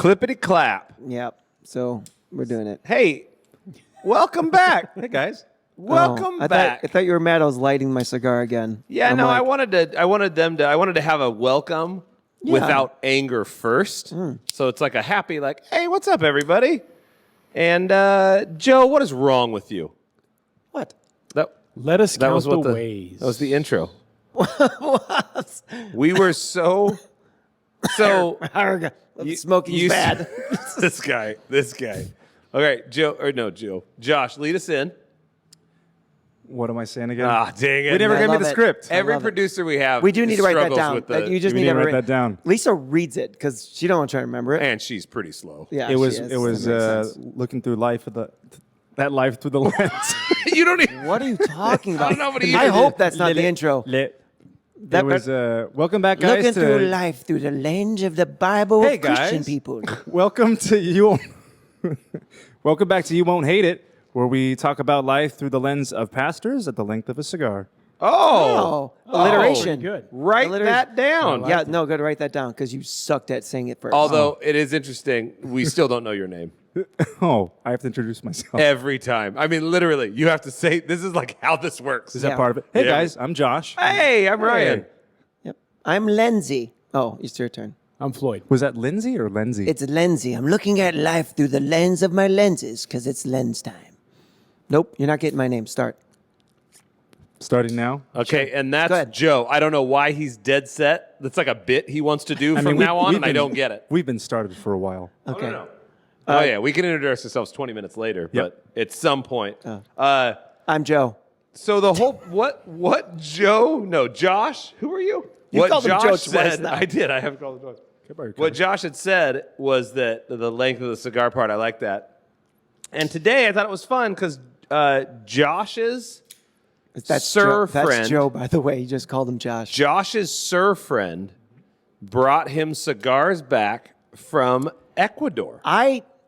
Clippity clap. Yep. So we're doing it. Hey, welcome back. Hey guys, welcome back. I thought you were mad I was lighting my cigar again. Yeah, I'm no, like, I wanted to have a welcome without anger first. So it's like a happy, like, hey, what's up, everybody? And Joe, what is wrong with you? What? Let us count was the what ways. That was the intro. We were so. Smoking's bad. This guy. Okay, Josh, lead us in. What am I saying again? Ah, dang it. We never I gave me love the it. script. I Every love it. producer we have. We do need to write that struggles down. with the- You just we need need to to write that down. Lisa reads it because she don't want to try to remember it. And she's pretty slow. Yeah, It was she is. it was That makes sense. looking through life through the lens. You don't even. What are you talking about? don't know what he I is. hope that's not the intro. That was welcome back, guys. Looking through life through the lens of the Bible Hey, of Christian guys. people. Welcome to you. Welcome back to You Won't Hate It, where we talk about life through the lens of pastors at the length of a cigar. Oh, alliteration. pretty good. Write that down. Yeah, no, go to write that down because you sucked at saying it first. Although it is interesting, we still don't know your name. Oh, I have to introduce myself. Every time. I mean, literally, you have to say, this is like how this works. Is that part of it? Hey, Yeah. guys, I'm Josh. Hey, I'm Ryan. Yep. I'm Lindsay. Oh, it's your turn. I'm Floyd. Was that Lindsay or Lindsay? It's Lindsay. I'm looking at life through the lens of my lenses because it's lens time. Nope, you're not getting my name. Start. Starting now. Okay, and Go that's ahead. Joe. I don't know why he's dead set. That's like a bit he wants to do from now on, and I don't get it. We've been started for a while. Okay. Oh, yeah, we can introduce ourselves 20 minutes later, but at some point. I'm Joe. So the whole, what Joe, no, Josh, who are you? You What called him Josh Joe twice said, now. I did, I haven't called him Josh. What Josh had said was that the length of the cigar part, I like that. And today I thought it was fun because Josh's That's Sir Joe. That's friend. Joe, by the way. You just called him Josh. Josh's sir friend brought him cigars back from Ecuador.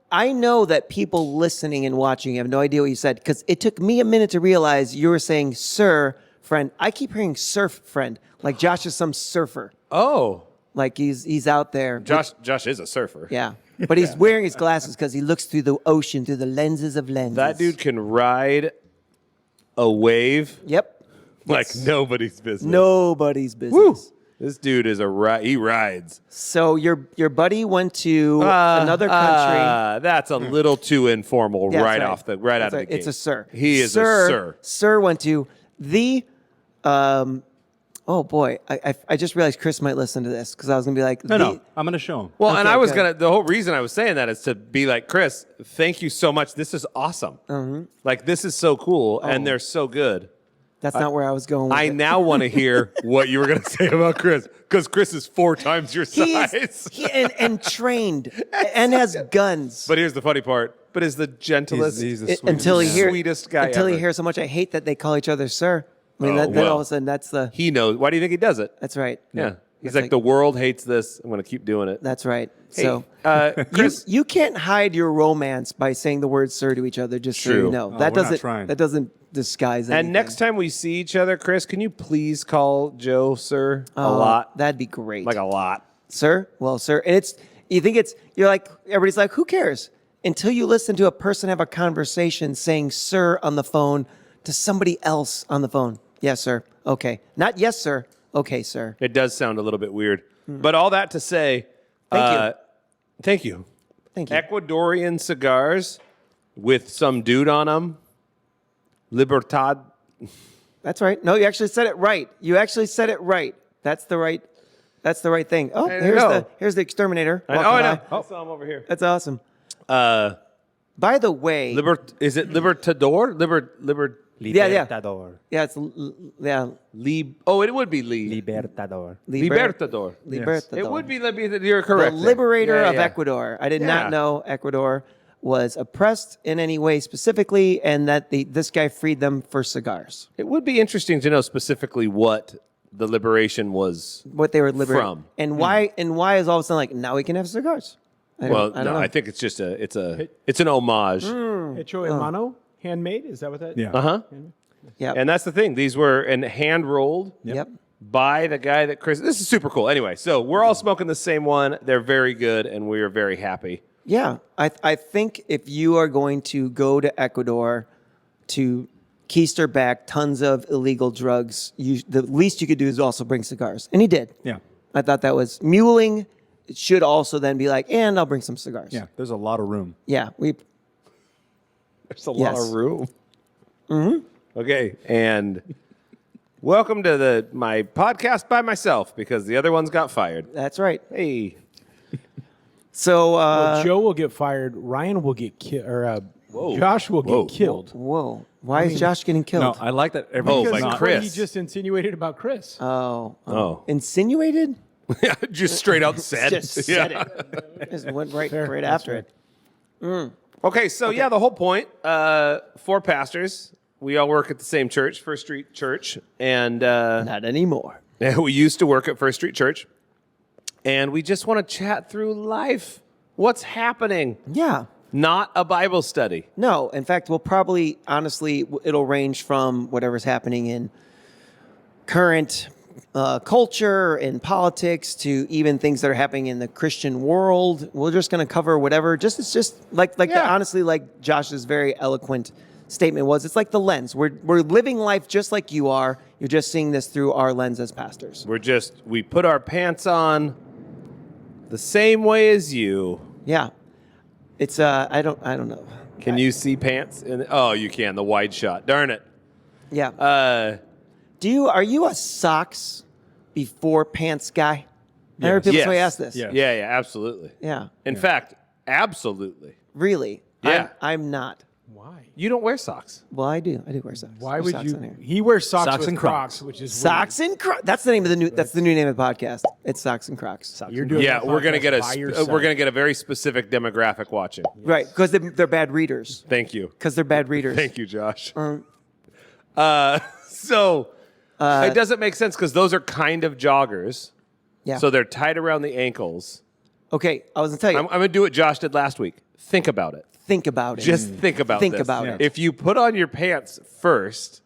I know that people listening and watching have no idea what you said because it took me a minute to realize you were saying sir friend. I keep hearing surf friend, like Josh is some surfer, Oh, like he's out there. Josh is a surfer. Yeah, but he's wearing his glasses because he looks through the ocean through the lenses of lenses. That dude can ride a wave Yep. like nobody's business. Nobody's business. Woo. This dude is he rides. So your buddy went to another country. That's a little too informal Yeah, right that's out of the gate. It's a sir. He is a sir. Sir went to the. Oh boy, I just realized Chris might listen to this because I was gonna be like, No, I'm going to show him. Well, and Okay, I was good. the whole reason I was saying that is to be like, Chris, thank you so much. This is awesome. Like, this is so cool, and they're so good. That's not where I was going. With I it. now want to hear what you were going to say about Chris, because Chris is 4 times your He size. is and trained and has guns. But here's the funny part. But is the gentlest, He's the Until he hears sweetest guy until he ever. hears so much. I hate that they call each other sir. I mean, Oh, then well. all of a sudden that's the. He knows. Why do you think he does it? That's right. Yeah. He's That's like, like- the world hates this. I'm going to keep doing it. That's right. Hey, So Chris, you can't hide your romance by saying the word sir to each other. Just so True. you know Oh, that we're not doesn't trying. that doesn't disguise anything. and next time we see each other, Chris, can you please call Joe sir a Oh, lot? That'd be great. Like a lot. Sir? Well, sir. And you're like, everybody's like, who cares? Until you listen to a person have a conversation saying sir on the phone to somebody else on the phone. Yes, sir. Okay. Not yes, sir. Okay, sir. It does sound a little bit weird. But all that to say, Thank thank you. Thank you. Ecuadorian cigars with some dude on them. Libertad. That's right. No, you actually said it right. That's the right thing. Oh, There you go. here's the exterminator. I walking know. by. I saw him over here. That's awesome. By the way, Is it Libertador? yeah. Libertador. Yeah, it's it would be Libertador. Libertador. Libertador. It would be, you're The correct. there. liberator Yeah, of yeah. Ecuador. I did Yeah. not know Ecuador was oppressed in any way specifically, and that this guy freed them for cigars. It would be interesting to know specifically what the liberation was. What they were liberated From. and why is all of a sudden like now we can have cigars? I Well, don't no, know. I think it's just it's an homage. Hecho en mano, handmade. Is that what that? Yeah. Uh huh. Yep. And that's the thing. These were hand rolled. Yep. by the guy that Chris. This is super cool. Anyway, so we're all smoking the same one. They're very good, and we are very happy. Yeah, I think if you are going to go to Ecuador to keister back tons of illegal drugs, the least you could do is also bring cigars. And he did. Yeah. I thought that was muling. It should also then be like, and I'll bring some cigars. Yeah. There's a lot of room. Yeah. There's a lot of room. Mm-hmm. Okay, and welcome to my podcast by myself because the other ones got fired. That's right. Hey. So, Well, Joe will get fired. Ryan will get killed. Or Josh will get killed. whoa. Why is Josh getting killed? No, I like that everything's by Because not. Chris. he just insinuated about Chris. Oh. Insinuated? Just straight out said. Just said it. Just went right after it. Okay, so yeah, the whole point, 4 pastors. We all work at the same church, First Street Church. And Not anymore. we used to work at First Street Church. And we just want to chat through life. What's happening? Yeah. Not a Bible study. No, in fact, we'll probably, honestly, it'll range from whatever's happening in current culture and politics to even things that are happening in the Christian world. We're just going to cover whatever. It's just like Yeah. honestly, like Josh's very eloquent statement was. It's like the lens. We're living life just like you are. You're just seeing this through our lens as pastors. We put our pants on the same way as you. Yeah, it's I don't know. Can you see pants? Oh, you can. The wide shot. Darn it. Yeah. Uh, Are you a socks before pants guy? I heard people Yes. say ask this. Yeah. yeah, absolutely. Yeah. In fact, absolutely. Really? Yeah. I'm not. Why? You don't wear socks. Well, I do. I do wear socks. Why There's would socks on you? here. He wears socks Socks with and Crocs, Crocs. which is Socks and Crocs. That's the name of That's the new name of the podcast. It's Socks and Crocs. weird. You're doing Yeah, that we're gonna podcast get by yourself. we're gonna get a very specific demographic watching. Right, because they're bad readers. Thank you. Because they're bad readers. Thank you, Josh. So it doesn't make sense because those are kind of joggers. Yeah. So they're tied around the ankles. Okay, I was gonna tell you. I'm gonna do what Josh did last week. Think about it. Think about it. Just think about Think this. about it. If you put on your pants first,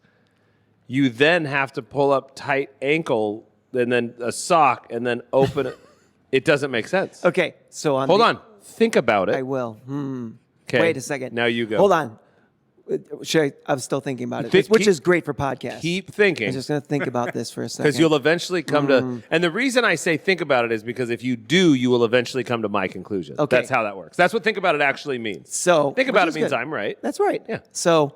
you then have to pull up tight ankle and then a sock and then open it. It doesn't make sense. Okay, so Hold on. Think about it. I will. Okay. Wait a second. Now you go. Hold on. I'm still thinking about it, Think- which keep- is great for podcasts. Keep thinking. I'm just gonna think about this for a second. Because you'll eventually come to, and the reason I say think about it is because if you do, you will eventually come to my conclusion. Okay. That's how that works. That's what think about it actually means. So Think about which it is means good. I'm right. That's right. Yeah. So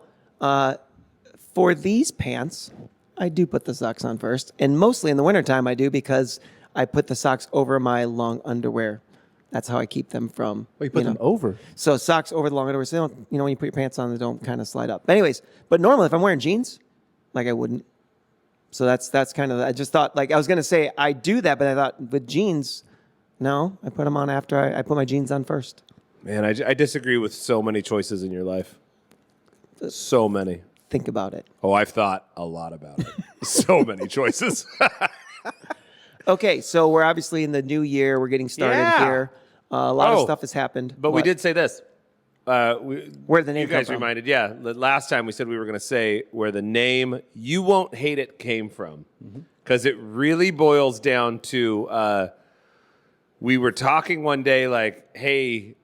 for these pants, I do put the socks on first. And mostly in the wintertime, I do because I put the socks over my long underwear. That's how I keep them from. Well, you put them over. So socks over the long underwear. So they don't, when you put your pants on, they don't kind of slide up. But anyways, but normally if I'm wearing jeans, like I wouldn't. So that's kind of, I just thought, like I was going to say I do that, but I thought with jeans, no, I put them on after I put my jeans on first. Man, I disagree with so many choices in your life. So many. Think about it. Oh, I've thought a lot about it. So many choices. Okay, so we're obviously in the new year. We're getting started Yeah. here. A lot of Oh, stuff has happened. But we What? did say this. Where Where did the name you guys come from? reminded, yeah. The last time we said we were going to say where the name "You Won't Hate It" came from, because it really boils down to. We were talking one day, like, "Hey,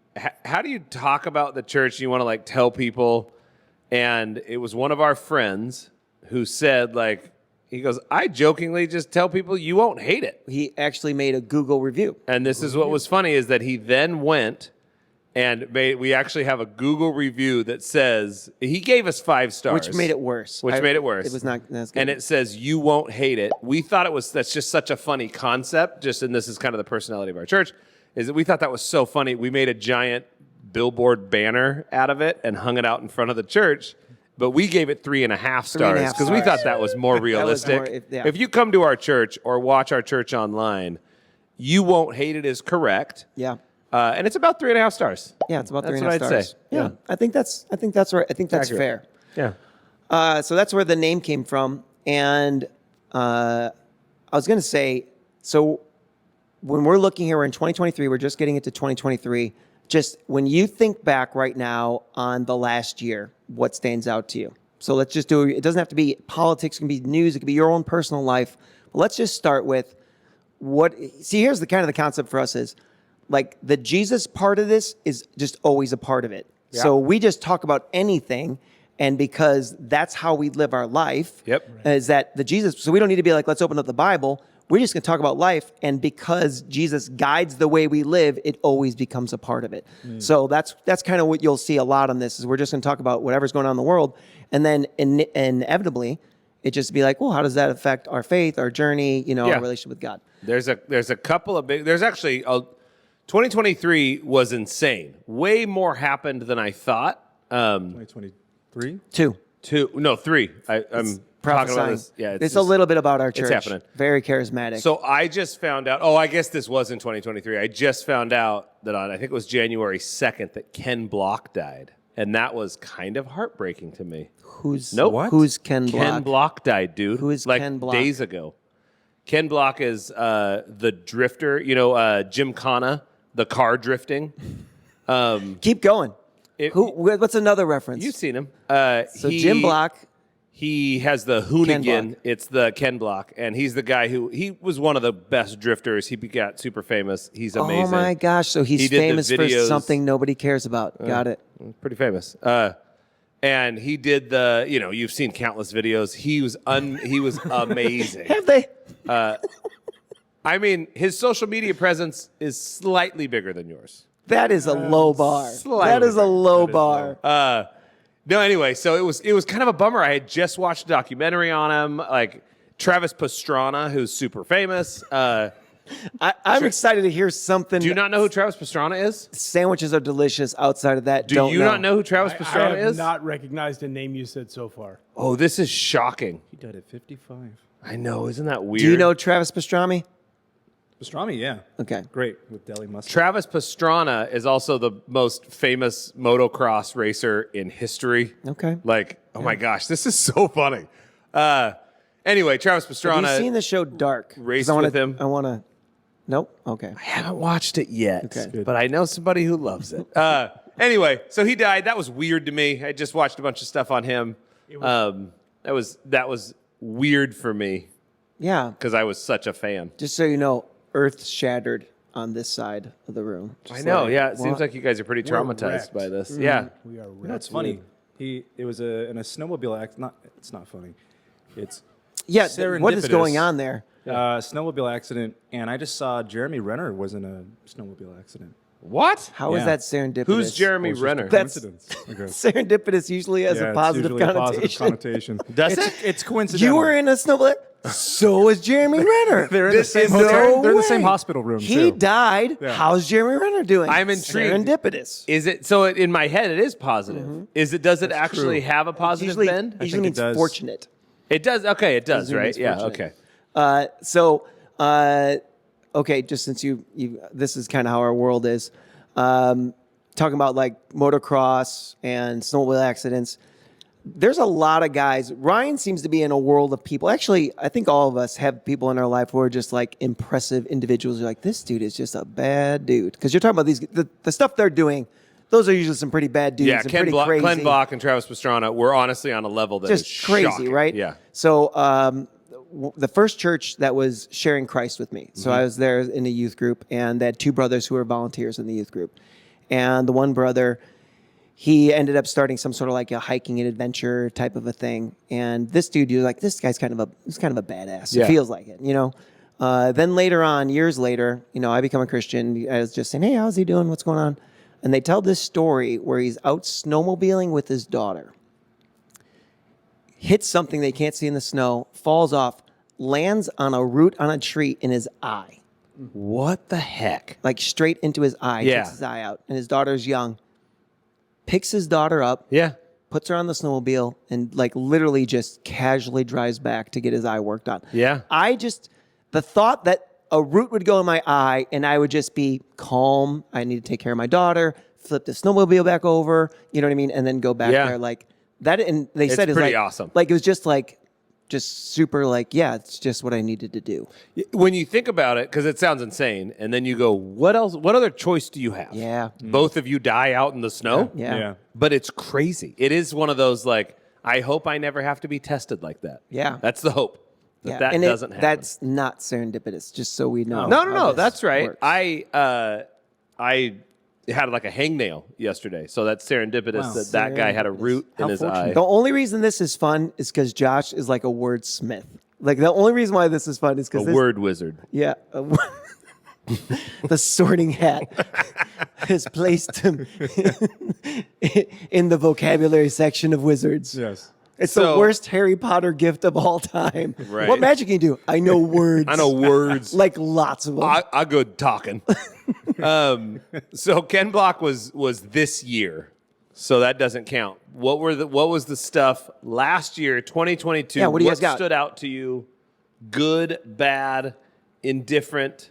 how do you talk about the church? You want to like tell people?" And it was one of our friends who said, like, he goes, "I jokingly just tell people you won't hate it." He actually made a Google review. And this is what was funny is that he then went and we actually have a Google review that says he gave us 5 stars. Which made it worse. Which made it worse. It was not that's good. And it says you won't hate it. We thought that's just such a funny concept, and this is kind of the personality of our church, is that we thought that was so funny. We made a giant billboard banner out of it and hung it out in front of the church. But we gave it 3.5 stars because we stars. thought that was more realistic. yeah. If you come to our church or watch our church online, you won't hate it is correct. Yeah. And it's about 3.5 stars. Yeah, it's about That's 3.5 what I'd stars. say. Yeah. I think that's right. I think that's accurate. fair. Yeah. So that's where the name came from. And I was going to say, so when we're looking here, we're in 2023, we're just getting into 2023. Just when you think back right now on the last year, what stands out to you? So let's just do it. It doesn't have to be politics, it can be news, it can be your own personal life. But let's just start with here's the kind of the concept for us is like the Jesus part of this is just always a part of it. Yeah. So we just talk about anything. And because that's how we live our life, is that the Jesus. So we don't need to be like, let's open up the Bible. We're just going to talk about life. And because Jesus guides the way we live, it always becomes a part of it. So that's kind of what you'll see a lot on this is we're just going to talk about whatever's going on in the world. And then inevitably, it just be like, well, how does that affect our faith, our journey, our relationship with God? There's a couple of big. There's actually 2023 was insane. Way more happened than I thought. 2023? 2. 3. I'm talking about this. Yeah, it's a little bit about our church. It's happening. Very charismatic. So I just found out. Oh, I guess this was in 2023. I just found out that on I think it was January 2nd that Ken Block died, and that was kind of heartbreaking to me. Who's Ken Block? Ken Block died, dude. Who is like Ken Block? Days ago. Ken Block is the drifter. Jim Connor, the car drifting. Keep going. What's another reference? You've seen him. Jim Block. He has the Hoonigan. It's the Ken Block, and he's the guy he was one of the best drifters. He got super famous. He's amazing. Oh my gosh! So he's famous for something nobody cares about. Got it. Pretty famous. And he did the. You've seen countless videos. He was amazing. Have they? I mean, his social media presence is slightly bigger than yours. That is a low bar. Slightly That is a bigger. low bar. No, anyway, so it was kind of a bummer. I had just watched a documentary on him, like Travis Pastrana, who's super famous. I'm excited to hear something. Do you not know who Travis Pastrana is? Sandwiches are delicious. Outside of that, Do you not know who Travis I Pastrana have is? not recognized a name you said so far. Oh, this is shocking. He died at 55. I know, isn't that weird? Do you know Travis Pastrami? Pastrami, yeah. Okay. Great with deli mustard. Travis Pastrana is also the most famous motocross racer in history. Okay. Like, oh my gosh, this is so funny. Anyway, Travis Pastrana. Have you seen the show Dark? Raced 'Cause with him? I want to. Nope. Okay. I haven't watched it yet, Okay. but I know somebody who loves it. Anyway, so he died. That was weird to me. I just watched a bunch of stuff on him. That was weird for me Yeah. because I was such a fan. Just so you know, Earth shattered on this side of the room. I know. Yeah, it seems like you guys are pretty traumatized wrecked. by this. Yeah. We are That's funny. It was in a snowmobile accident. It's not funny. It's Yeah. What is serendipitous. going on there? snowmobile accident, and I just saw Jeremy Renner was in a snowmobile accident. What? How is Yeah. that serendipitous? Who's Jeremy Renner? That's- Coincidence. Okay. Serendipitous usually has a it's positive usually a connotation. positive connotation. Does it's, it? It's coincidental. You were in a snowball. So is Jeremy Renner. They're in the same No hotel. They're in the same way. hospital room. He too. died. Yeah. How's Jeremy Renner doing? I'm intrigued. Serendipitous. Is it so? In my head, it is positive. Does it actually true. have a positive Usually, bend? usually think means it does. fortunate. It does. Okay, it does. Usually Right? means Yeah. fortunate. Okay. Okay, just since you this is kind of how our world is. Talking about like motocross and snowmobile accidents. There's a lot of guys. Ryan seems to be in a world of people. Actually, I think all of us have people in our life who are just like impressive individuals. You're like, this dude is just a bad dude. Because you're talking about the stuff they're doing. Those are usually some pretty bad dudes. Yeah, and Ken pretty crazy. Block and Travis Pastrana were honestly on a level that is Just crazy, shocking. right? Yeah. So the first church that was sharing Christ with me. So I was there in a youth group, and they had two brothers who were volunteers in the youth group. And the one brother, he ended up starting some sort of like a hiking and adventure type of a thing. And this dude, you're like, this guy's kind of a badass. Yeah. It feels like it, you know. Then later on, years later, you know, I become a Christian. I was just saying, hey, how's he doing? What's going on? And they tell this story where he's out snowmobiling with his daughter, hits something they can't see in the snow, falls off, lands on a root on a tree in his eye. What the heck? Like straight into his eye, Yeah. takes his eye out. And his daughter's young. Picks his daughter up, Yeah. puts her on the snowmobile, and like literally just casually drives back to get his eye worked on. Yeah. The thought that a root would go in my eye and I would just be calm. I need to take care of my daughter, flip the snowmobile back over, you know what I mean? And then go back Yeah. there like that. And they It's said it's pretty like, awesome. Like it was just super like, yeah, it's just what I needed to do. When you think about it, because it sounds insane, and then you go, what else? What other choice do you have? Yeah. Both of you die out in the snow? Yeah. But it's crazy. It is one of those like, I hope I never have to be tested like that. Yeah. That's the hope. that doesn't happen. That's not serendipitous, just so we know. No, how this that's right. works. I had like a hangnail yesterday, so that's serendipitous that guy had a root in his eye. The only reason this is fun is because Josh is like a wordsmith. Like the only reason why this is fun is because Word wizard. Yeah. The sorting hat is placed in the vocabulary section of wizards. Yes. It's the worst Harry Potter gift of all time. Right. What magic can you do? I know words. I know words. Like lots of them. I go talking. So Ken Block was this year, so that doesn't count. What was the stuff last year, 2022? Yeah, what do you guys got? Stood out to you? Good, bad, indifferent,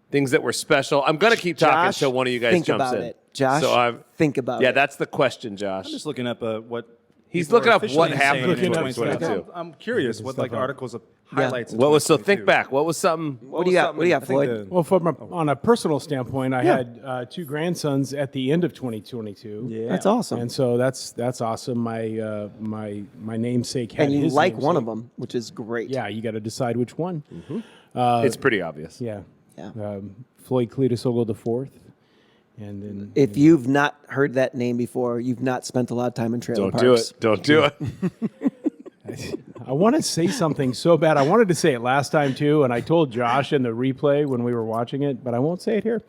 things that were special. I'm gonna keep talking Josh, until one of you guys think jumps about in. it. Josh, think about it. Yeah, that's the question, Josh. I'm just looking up what. He's people looking are up officially what happened in saying 2022. I'm curious what like articles of highlights. in What was so? 2022. Think back. What was something? What do you got? What do you got, I think Floyd? Well, on a personal standpoint, I had 2 grandsons at the end of 2022. Yeah. That's awesome. And so that's awesome. My namesake had And you his like one namesake. of them, which is great. Yeah, you got to decide which one. It's pretty obvious. Yeah. Yeah. Floyd Cletus Ogle IV. And then If you've not heard that name before, you've not spent a lot of time in trailer Don't parks. do it. Don't do it. I want to say something so bad. I wanted to say it last time too, and I told Josh in the replay when we were watching it, but I won't say it here.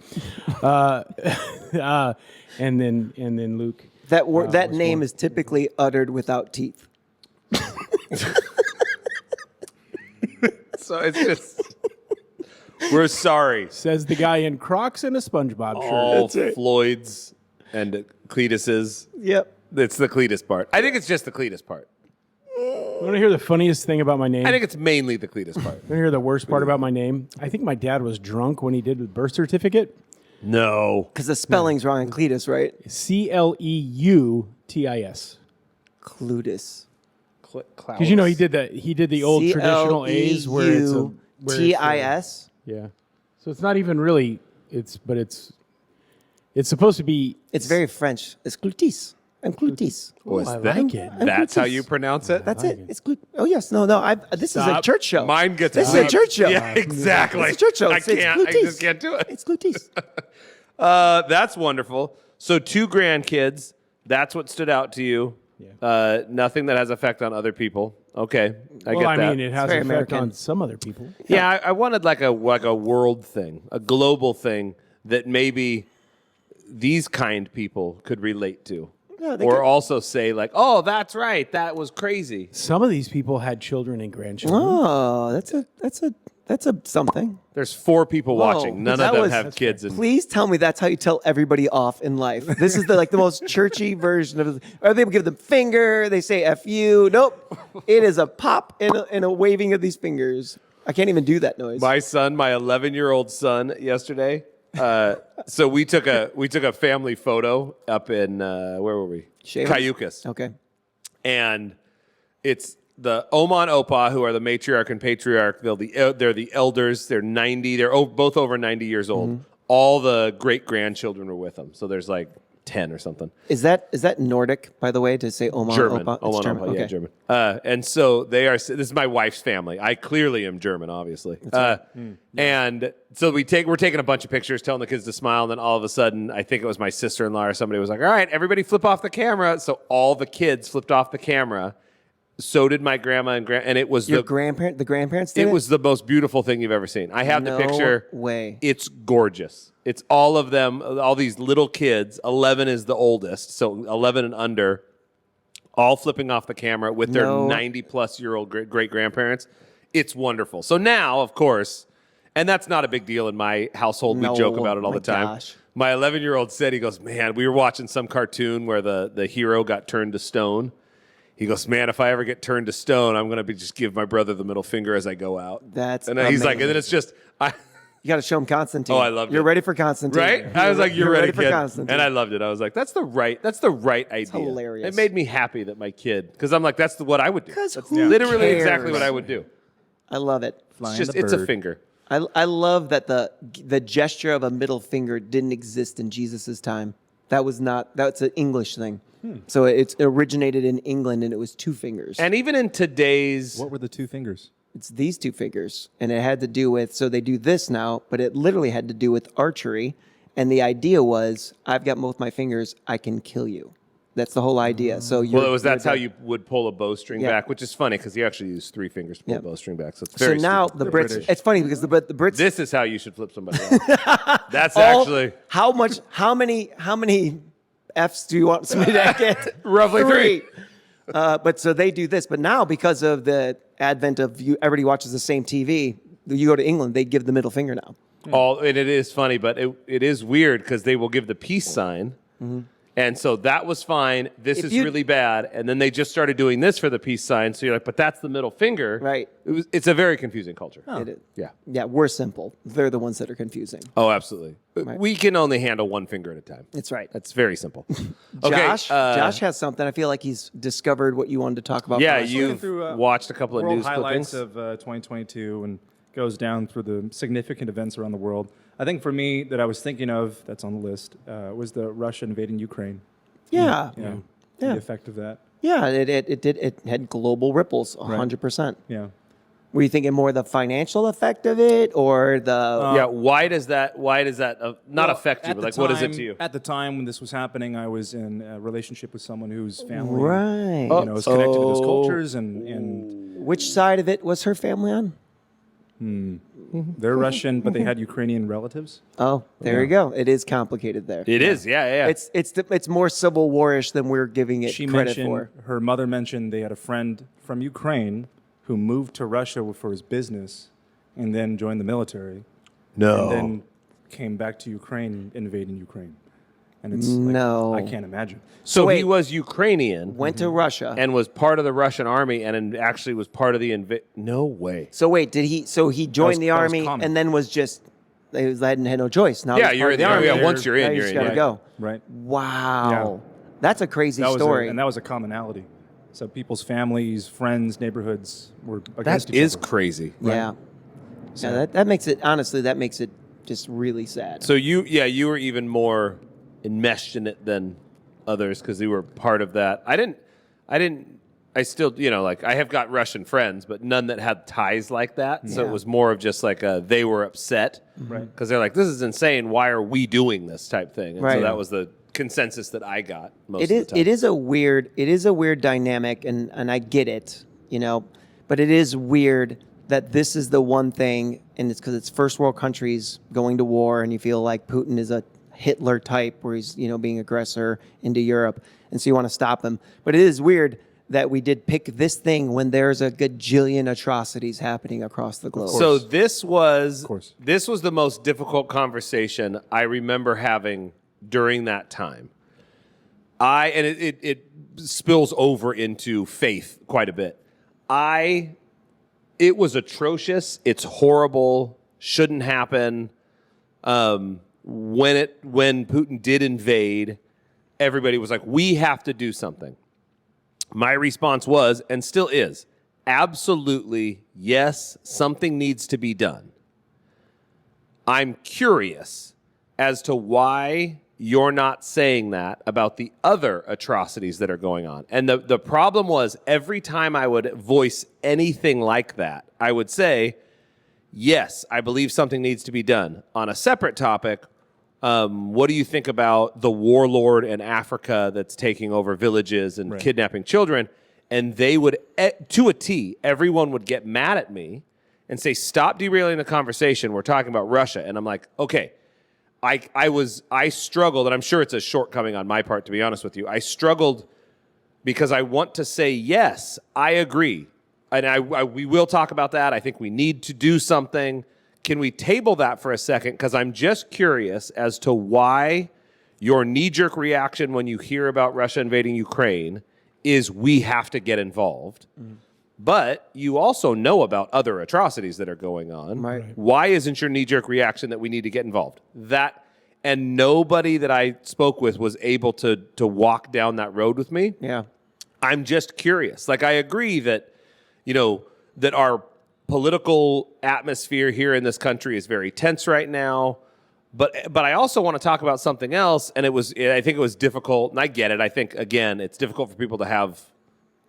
And then Luke. That name is typically uttered without teeth. So it's just. We're sorry. Says the guy in Crocs and a SpongeBob shirt. All Floyd's and Cletus's. Yep. It's the Cletus part. I think it's just the Cletus part. You want to hear the funniest thing about my name? I think it's mainly the Cletus part. You want to hear the worst part about my name? I think my dad was drunk when he did the birth certificate. No. Because the spelling's wrong in Cletus, right? Cleutis. Clutus. Because you know he did the old traditional A's where it's a T-I-S. yeah. So it's not even really it's supposed to be. It's very French. It's Clutis. I'm Clutis. Was I that, like it. That's how Clutis. you pronounce it? That's it. It's Clut. Oh yes. No. This is a Stop. church show. Mine gets This is a up. church show. Yeah, exactly. It's a church show. I It's can't. I Clutis. just can't do it. It's Clutis. That's wonderful. So 2 grandkids. That's what stood out to you. Yeah. Nothing that has effect on other people. Okay, I Well, get I that. mean, it has very an effect American. on some other people. Yeah, I wanted like a world thing, a global thing that maybe these kind people could relate to, No, they or could- also say like, "Oh, that's right, that was crazy." Some of these people had children and grandchildren. Oh, that's a something. There's 4 people Whoa, watching. None that of them was- have kids. And Please tell me that's how you tell everybody off in life. This is the most churchy version of. Or they give them finger. They say "f you." Nope, it is a pop and a waving of these fingers. I can't even do that noise. my 11-year-old son, yesterday. So we took a family photo up in where were we? Shaver? Cayucas. Okay. And it's the Oma and Opa, who are the matriarch and patriarch. They're the elders. They're 90. They're both over 90 years old. Mm-hmm. All the great grandchildren were with them. So there's like 10 or something. Is that Nordic, by the way, to say Oma German. Opa? Oma It's and German. Opa, yeah, Okay. German. And so they are. This is my wife's family. I clearly am German, obviously. And so we're taking a bunch of pictures, telling the kids to smile, and then all of a sudden, I think it was my sister-in-law or somebody was like, "All right, everybody, flip off the camera." So all the kids flipped off the camera. So did my grandma and it was Your the grandparents did It was the most beautiful thing you've ever seen. I have No the picture. way. It's gorgeous. It's all of them, all these little kids. 11 is the oldest, so 11 and under, all flipping off the camera with their No. 90-plus-year-old great grandparents. It's wonderful. So now, of course, and that's not a big deal in my household. No, We joke about it all my the time. gosh. My 11-year-old said, he goes, "Man, we were watching some cartoon where the hero got turned to stone." He goes, "Man, if I ever get turned to stone, I'm going to just give my brother the middle finger as I go out." That's and then he's like, amazing. and then it's just, You got to show him Constantine. Oh, I loved You're it. ready for Constantine, right? I was like, "You're ready, for kid," Constantine. and I loved it. I was like, "That's the right idea." hilarious. It made me happy that my kid, because I'm like, that's what I would do. 'Cause That's who literally cares? exactly what I would do. I love it. It's a finger. I love that the gesture of a middle finger didn't exist in Jesus' time. That's an English thing. So it originated in England and it was 2 fingers. And even in today's, What were the 2 fingers? it's these two fingers. And it had to do with, so they do this now, but it literally had to do with archery. And the idea was, I've got both my fingers, I can kill you. That's the whole idea. So that's how you would pull a bowstring Yeah. back, which is funny because you actually use 3 fingers to pull Yeah. a bowstring back. So it's So very now stupid. the Brits, British. it's funny because the Brits, This is how you should flip somebody off. That's actually how many F's do you want somebody to get? Roughly 3. But so they do this. But now because of the advent of everybody watches the same TV, you go to England, they give the middle finger now. And it is funny, but it is weird because they will give the peace sign. And so that was fine. This is really bad. And then they just started doing this for the peace sign. So you're like, but that's the middle finger. Right. It's a very confusing culture. It is. Yeah. Yeah, we're simple. They're the ones that are confusing. Oh, absolutely. We can only handle one finger at a time. That's right. That's very simple. Okay, Josh has something. I feel like he's discovered what you wanted to talk about. Yeah, first. you've through, watched a couple of world news highlights clippings. of 2022 and goes down through the significant events around the world. I think for me that I was thinking of that's on the list was the Russia invading Ukraine. Yeah. Yeah. Yeah. The effect of that. Yeah, it had global ripples, 100%. Yeah. Were you thinking more the financial effect of it or the Yeah, why does that not affect you, At but the like what is it to you? At the time when this was happening, I was in a relationship with someone whose family right? is connected to those cultures and Which side of it was her family on? they're Russian, but they had Ukrainian relatives. Oh, there you go. It is complicated there. It is, yeah. It's more Civil War-ish than we're giving it She credit mentioned, for. her mother mentioned they had a friend from Ukraine who moved to Russia for his business and then joined the military. No. And then came back to Ukraine, invading Ukraine. And it's like, No. I can't imagine. So wait. he was Ukrainian Went to Russia. and was part of the Russian army and actually was part of the No way. So wait, did he? So he joined the that was army common. and then was just they had no choice. Now Yeah, he's you're part in of the army. Yeah, army. once you're in, Now you you're just in. gotta Yeah. go. Right. Wow, that's a crazy That was story. and that was a commonality. So people's families, friends, neighborhoods were That against each is other. crazy. yeah, yeah. That makes it honestly. That makes it just really sad. So you were even more enmeshed in it than others because you were part of that. I still, like I have got Russian friends, but none that had ties like that. So it Yeah. was more of just like they were upset because they're like, this is insane. Why are we doing this type thing? And so Right. that was the consensus that I got most It of is. the time. It is a weird dynamic, and I get it, but it is weird that this is the one thing, and it's because it's first world countries going to war, and you feel like Putin is a Hitler type, where he's being aggressor into Europe, and so you want to stop him. But it is weird that we did pick this thing when there's a gajillion atrocities happening across the globe. So this was course. the most difficult conversation I remember having during that time. And it spills over into faith quite a bit. It was atrocious. It's horrible. Shouldn't happen. When Putin did invade, everybody was like, we have to do something. My response was, and still is, absolutely, yes, something needs to be done. I'm curious as to why you're not saying that about the other atrocities that are going on. And the problem was every time I would voice anything like that, I would say, yes, I believe something needs to be done. On a separate topic, what do you think about the warlord in Africa that's taking over villages and kidnapping children? And they would, to a T, everyone would get mad at me and say, stop derailing the conversation. We're talking about Russia. And I'm like, okay, I struggled, and I'm sure it's a shortcoming on my part, to be honest with you. I struggled because I want to say, yes, I agree. And we will talk about that. I think we need to do something. Can we table that for a second? Because I'm just curious as to why your knee-jerk reaction when you hear about Russia invading Ukraine is we have to get involved. But you also know about other atrocities that are going on. Right. Why isn't your knee-jerk reaction that we need to get involved? And nobody that I spoke with was able to walk down that road with me. yeah. I'm just curious. Like, I agree that, that our political atmosphere here in this country is very tense right now. But I also want to talk about something else. And I think it was difficult, and I get it. I think, again, it's difficult for people to have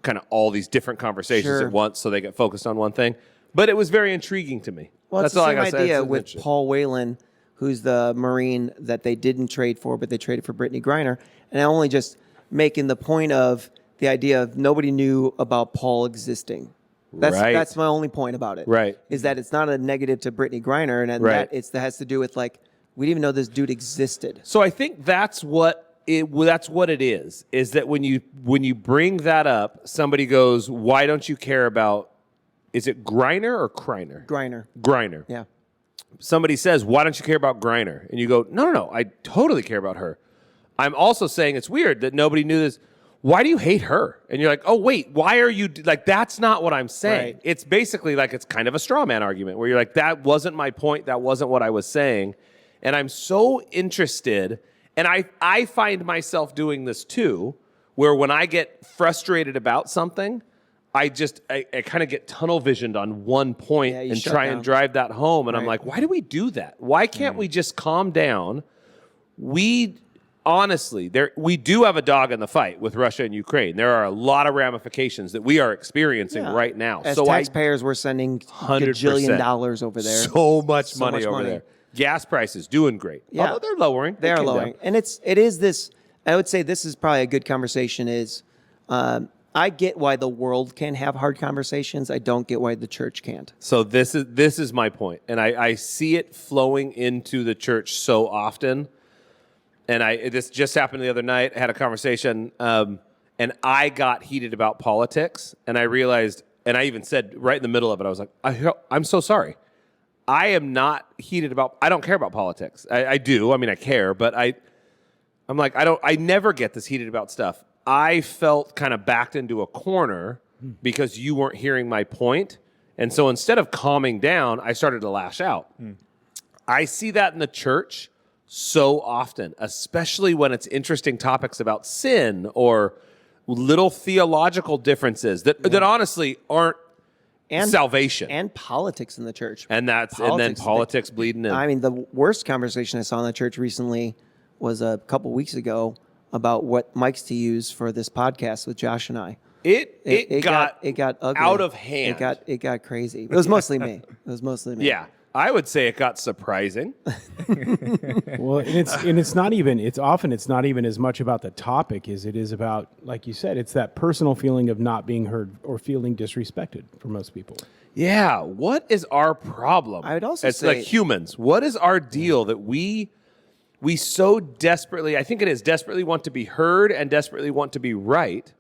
kind of all these different conversations Sure. at once so they get focused on one thing. But it was very intriguing to me. Well, That's it's the all I same gotta say. idea It's with interesting. Paul Whelan, who's the Marine that they didn't trade for, but they traded for Brittany Griner. And I'm only just making the point of the idea of nobody knew about Paul existing. Right. That's my only point about it. Right. Is that it's not a negative to Brittany Griner, and Right. that has to do with like we didn't even know this dude existed. So I think that's what it is. Is that when you bring that up, somebody goes, "Why don't you care about?" Is it Griner or Kreiner? Griner. Griner. Yeah. Somebody says, "Why don't you care about Griner?" And you go, "No, I totally care about her." I'm also saying it's weird that nobody knew this. Why do you hate her? And you're like, "Oh wait, why are you like?" That's not what I'm saying. Right. It's basically like it's kind of a straw man argument where you're like, "That wasn't my point. That wasn't what I was saying." And I'm so interested, and I find myself doing this too, where when I get frustrated about something, I kind of get tunnel visioned on one point Yeah, you and shut try down. and drive that home. And I'm Right. like, why do we do that? Why can't we just calm down? Honestly, we do have a dog in the fight with Russia and Ukraine. There are a lot of ramifications that we are experiencing Yeah. right now. As so taxpayers, we're sending $100 dollars over there. So much So money much over money. there. Gas prices doing great. Yeah. Although they're lowering. They are came down. lowering, and it is this. I would say this is probably a good conversation. I get why the world can have hard conversations. I don't get why the church can't. So this is my point, and I see it flowing into the church so often. And this just happened the other night. I had a conversation, and I got heated about politics, and I realized, and I even said right in the middle of it, I was like, I'm so sorry. I am not heated about. I don't care about politics. I do. I mean, I care, but I'm like, I never get this heated about stuff. I felt kind of backed into a corner because you weren't hearing my point. And so instead of calming down, I started to lash out. I see that in the church so often, especially when it's interesting topics about sin or little theological differences that honestly aren't salvation. and politics in the church. And then politics bleeding in. I mean, the worst conversation I saw in the church recently was a couple weeks ago about what mics to use for this podcast with Josh and I. It got ugly. out of hand. It got crazy. It was mostly me. Yeah, I would say it got surprising. Well, it's not even. It's not even as much about the topic as it is about, like you said, it's that personal feeling of not being heard or feeling disrespected for most people. Yeah, what is our problem? I would also it's say- like humans. What is our deal that we so desperately, I think it is, desperately want to be heard and desperately want to be right,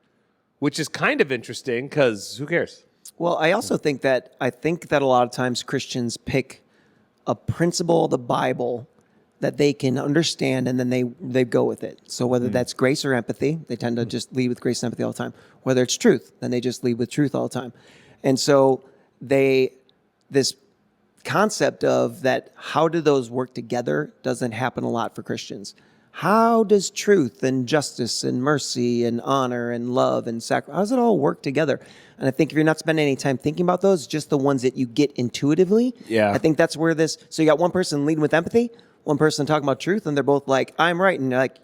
which is kind of interesting because who cares? Well, I also think that a lot of times Christians pick a principle of the Bible that they can understand and then they go with it. So whether that's grace or empathy, they tend to just lead with grace and empathy all the time. Whether it's truth, then they just lead with truth all the time. And so this concept of that, how do those work together, doesn't happen a lot for Christians. How does truth and justice and mercy and honor and love and sacrifice, how does it all work together? And I think if you're not spending any time thinking about those, just the ones that you get intuitively, Yeah. I think that's where so you got one person leading with empathy, one person talking about truth, and they're both like, I'm right. And you're like,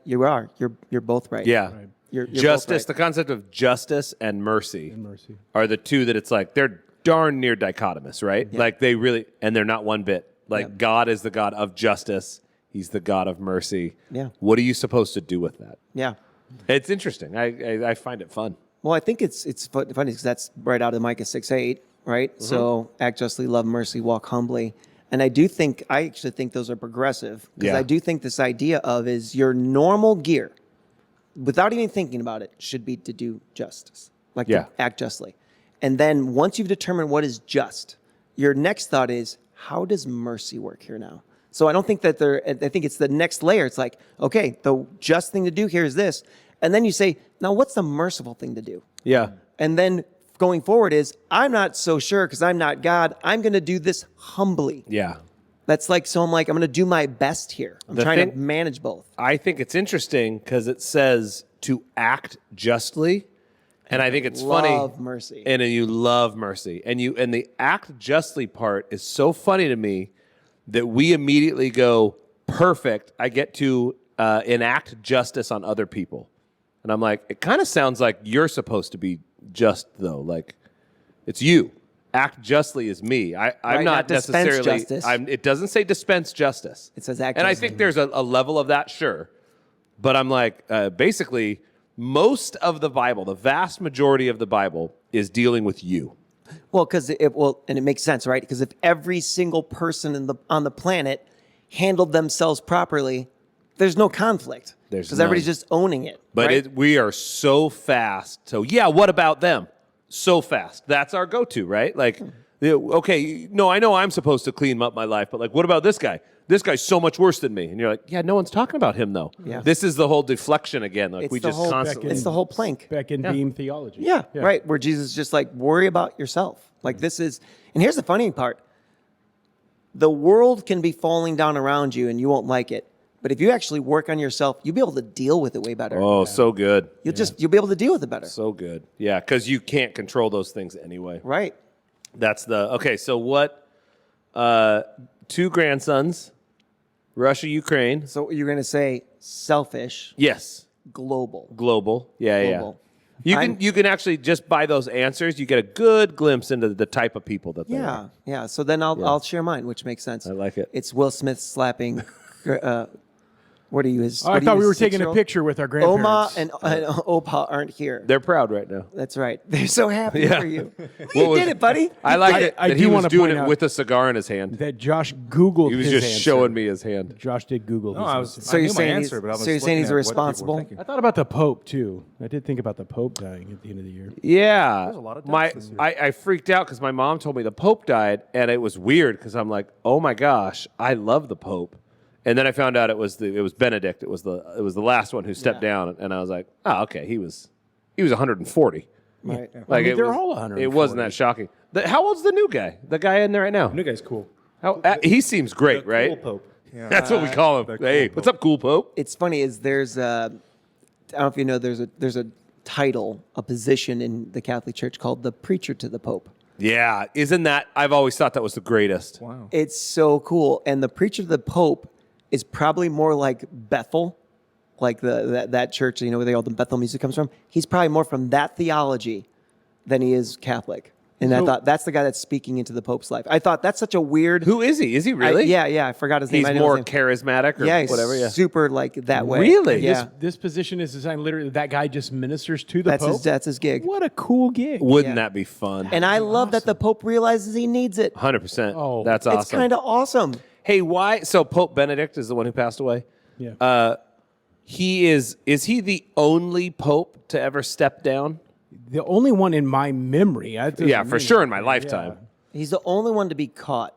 you're both right. Yeah. You're Justice, both right. the concept of justice and mercy, Mercy. are the two that it's like they're darn near dichotomous, right? Like they really, and they're not one bit. Like God is the God of justice. He's the God of mercy. Yeah. What are you supposed to do with that? Yeah. It's interesting. I find it fun. Well, I think it's funny because that's right out of Micah 6:8, right? So act justly, love mercy, walk humbly. And I actually think those are progressive because Yeah. I do think this idea of is your normal gear, without even thinking about it, should be to do justice, like Yeah. to act justly. And then once you've determined what is just, your next thought is, how does mercy work here now? So I don't think that I think it's the next layer. It's like, okay, the just thing to do here is this. And then you say, now what's the merciful thing to do? Yeah. And then going forward is, I'm not so sure because I'm not God. I'm going to do this humbly. Yeah. That's like, so I'm going to do my best here. I'm The trying to thing- manage both. I think it's interesting because it says to act justly. And I think it's funny. Love mercy. And you love mercy. And the act justly part is so funny to me that we immediately go, perfect, I get to enact justice on other people. And I'm like, it kind of sounds like you're supposed to be just, though. Like, it's you. act justly is me. I'm Right, not not dispense necessarily. justice. It doesn't say dispense justice. It says act And I justly. think there's a level of that, sure. But I'm like, basically, most of the Bible, the vast majority of the Bible, is dealing with you. Well, because and it makes sense, right? Because if every single person on the planet handled themselves properly, there's no conflict. There's because everybody's none. just owning it. But right? we are so fast. So yeah, what about them? So fast. That's our go-to, right? Like, okay, no, I know I'm supposed to clean up my life, but like, what about this guy? This guy's so much worse than me. And you're like, yeah, no one's talking about him though. Yeah. This is the whole deflection again. Like It's we the just whole- constantly. It's the whole plank. Spec and beam theology. Yeah, right. Where Jesus is just like, worry about yourself. Like this is, and here's the funny part. The world can be falling down around you and you won't like it. But if you actually work on yourself, you'll be able to deal with it way better. Oh, so good. You'll be able to deal with it better. So good. Yeah, because you can't control those things anyway. Right. That's okay. So what? 2 grandsons, Russia, Ukraine. So you're going to say selfish, Yes. global. Global. Yeah, Global. yeah. I'm- You can actually just by those answers, you get a good glimpse into the type of people that they are. Yeah. So then I'll share mine, which makes sense. I like it. It's Will Smith slapping. What are you? I thought we were taking a picture with our Oma grandparents. and Opa aren't here. They're proud right now. That's right. They're so happy Yeah. for you. What You was- did it, buddy. I like it I that do he was wanna doing point it out- with a cigar in his hand. that Josh Googled He was his just answer. showing me his hand. Josh did Google No, his I answer. was. So I you're knew my saying answer, he's- but I was so you're saying looking he's at what people were irresponsible? thinking. I thought about the Pope, too. I did think about the Pope dying at the end of the year. Yeah. There's a lot of my deaths this year. I freaked out because my mom told me the Pope died, and it was weird because I'm like, oh my gosh, I love the Pope. And then I found out it was Benedict. It was the last one who stepped down, and I was like, oh, okay, he was 140. Right. Like they're was, all 140. It wasn't that shocking. How old's the new guy? The guy in there right now? New guy's cool. He seems great, The right? Cool Pope. Yeah. That's what we call him. The cool Hey, Pope. what's up, cool Pope? It's funny is there's I don't know if you know there's a title, a position in the Catholic Church called the preacher to the Pope. Yeah, isn't that? I've always thought that was the greatest. Wow. It's so cool, and the preacher to the Pope is probably more like Bethel, like that church, you know, where all the Bethel music comes from. He's probably more from that theology than he is Catholic. And I thought that's the guy that's speaking into the Pope's life. I thought that's such a weird. Who is he? Is he really? Yeah. I forgot his name. He's I know more his name. charismatic or Yeah, he's whatever. Yeah. super like that way. Really? Yeah. This position is designed literally, that guy just ministers to the That's Pope. that's his gig. What a cool gig. Wouldn't Yeah. that be fun? And I love that the Pope realizes he needs it. 100%. Oh. That's awesome. It's kind of awesome. Hey, why? So Pope Benedict is the one who passed away. Yeah. He is he the only Pope to ever step down? The only one in my memory. That doesn't Yeah, for mean sure in my anything. lifetime. He's the only one to be caught.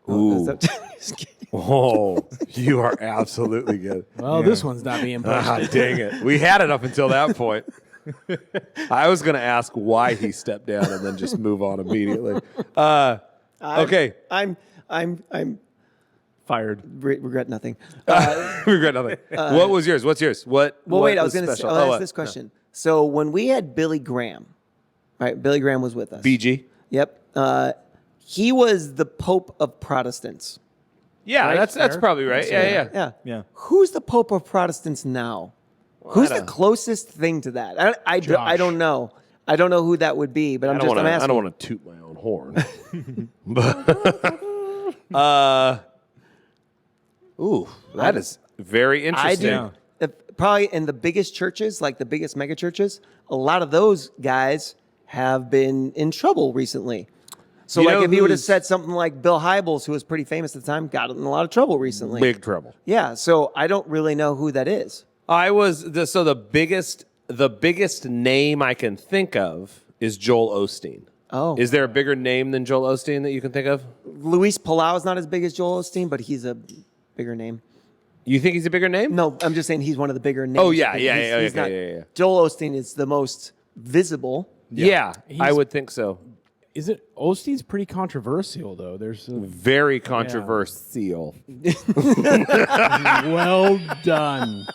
Ooh. Just kidding. Oh, you are absolutely good. Well, this one's not being posted. Ah, dang it. We had it up until that point. I was going to ask why he stepped down and then just move on immediately. Okay. I'm Fired. regret nothing. Regret nothing. What was yours? What's yours? Well, wait, I was going going to to ask this question. So when we had Billy Graham, right? Billy Graham was with us. BG. Yep. He was the Pope of Protestants. Yeah, Right? that's Fair. probably right. Yeah. Yeah. Yeah. Who's the Pope of Protestants now? Who's I the don't- closest thing to that? I Josh. don't know. I don't know who that would be, but I'm I asking. don't want to toot my own horn. Ooh, that is very I interesting. do. Probably in the biggest churches, like the biggest mega churches, a lot of those guys have been in trouble recently. So, You like, know if you would have who's- said something like Bill Hybels, who was pretty famous at the time, got in a lot of trouble recently. Big trouble. Yeah. So I don't really know who that is. The biggest name I can think of is Joel Osteen. Oh. Is there a bigger name than Joel Osteen that you can think of? Luis Palau is not as big as Joel Osteen, but he's a bigger name. You think he's a bigger name? No, I'm just saying he's one of the bigger names. Oh, yeah, He's- yeah, he's okay, not- yeah. Joel Osteen is the most visible. Yeah, I He's- would think so. Is it Osteen's pretty controversial though? There's a, Very controversial. well done.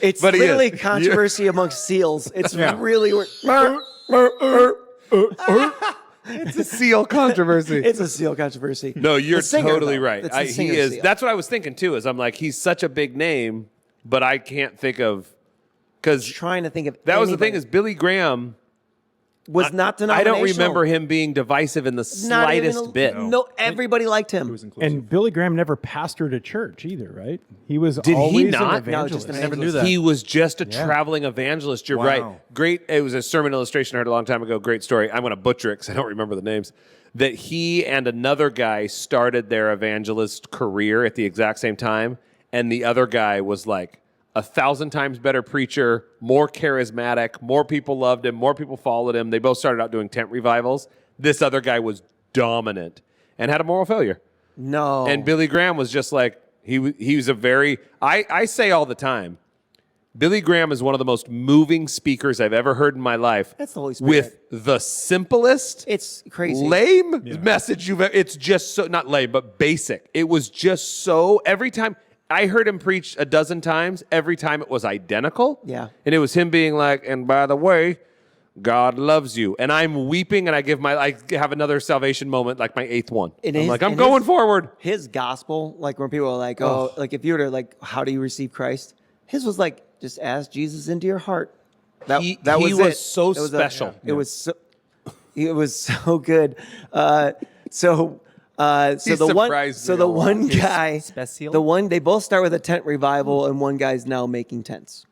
It's But he literally is. controversy amongst seals. It's Yeah. really It's a seal controversy. it's a seal controversy. No, you're The singer, totally though. right. It's the He singer is. seal. That's what I was thinking too. Is I'm like he's such a big name, but I can't think of because Trying to think of that was the thing anybody. is Billy Graham was not I denominational. don't remember him being divisive in the Not even slightest a- bit. No, everybody liked him. It was inclusive. And Billy Graham never pastored a church either, right? He was Did he always not? an No, evangelist. just an I never knew that. He was just a traveling evangelist. You're Wow. right. Great. It was a sermon illustration I heard a long time ago. Great story. I'm going to butcher it because I don't remember the names. That he and another guy started their evangelist career at the exact same time. And the other guy was like 1,000 times better preacher, more charismatic, more people loved him, more people followed him. They both started out doing tent revivals. This other guy was dominant and had a moral failure. No. And Billy Graham was just like, he was a very, I say all the time, Billy Graham is one of the most moving speakers I've ever heard in my life. That's the Holy Spirit. With the simplest, It's crazy. lame message you've ever, it's just so, not lame, but basic. It was just so, every time, I heard him preach a dozen times, every time it was identical. Yeah. And it was him being like, and by the way, God loves you. And I'm weeping and I have another salvation moment, like my 8th one. It I'm is- like, I'm it going is- forward. His gospel, like when people are like, oh, like if you were to like, how do you receive Christ? His was like, just ask Jesus into your heart. He was was it. so It was special. It was so good. So the one guy, special. the one, they both start with a tent revival, and one guy's now making tents.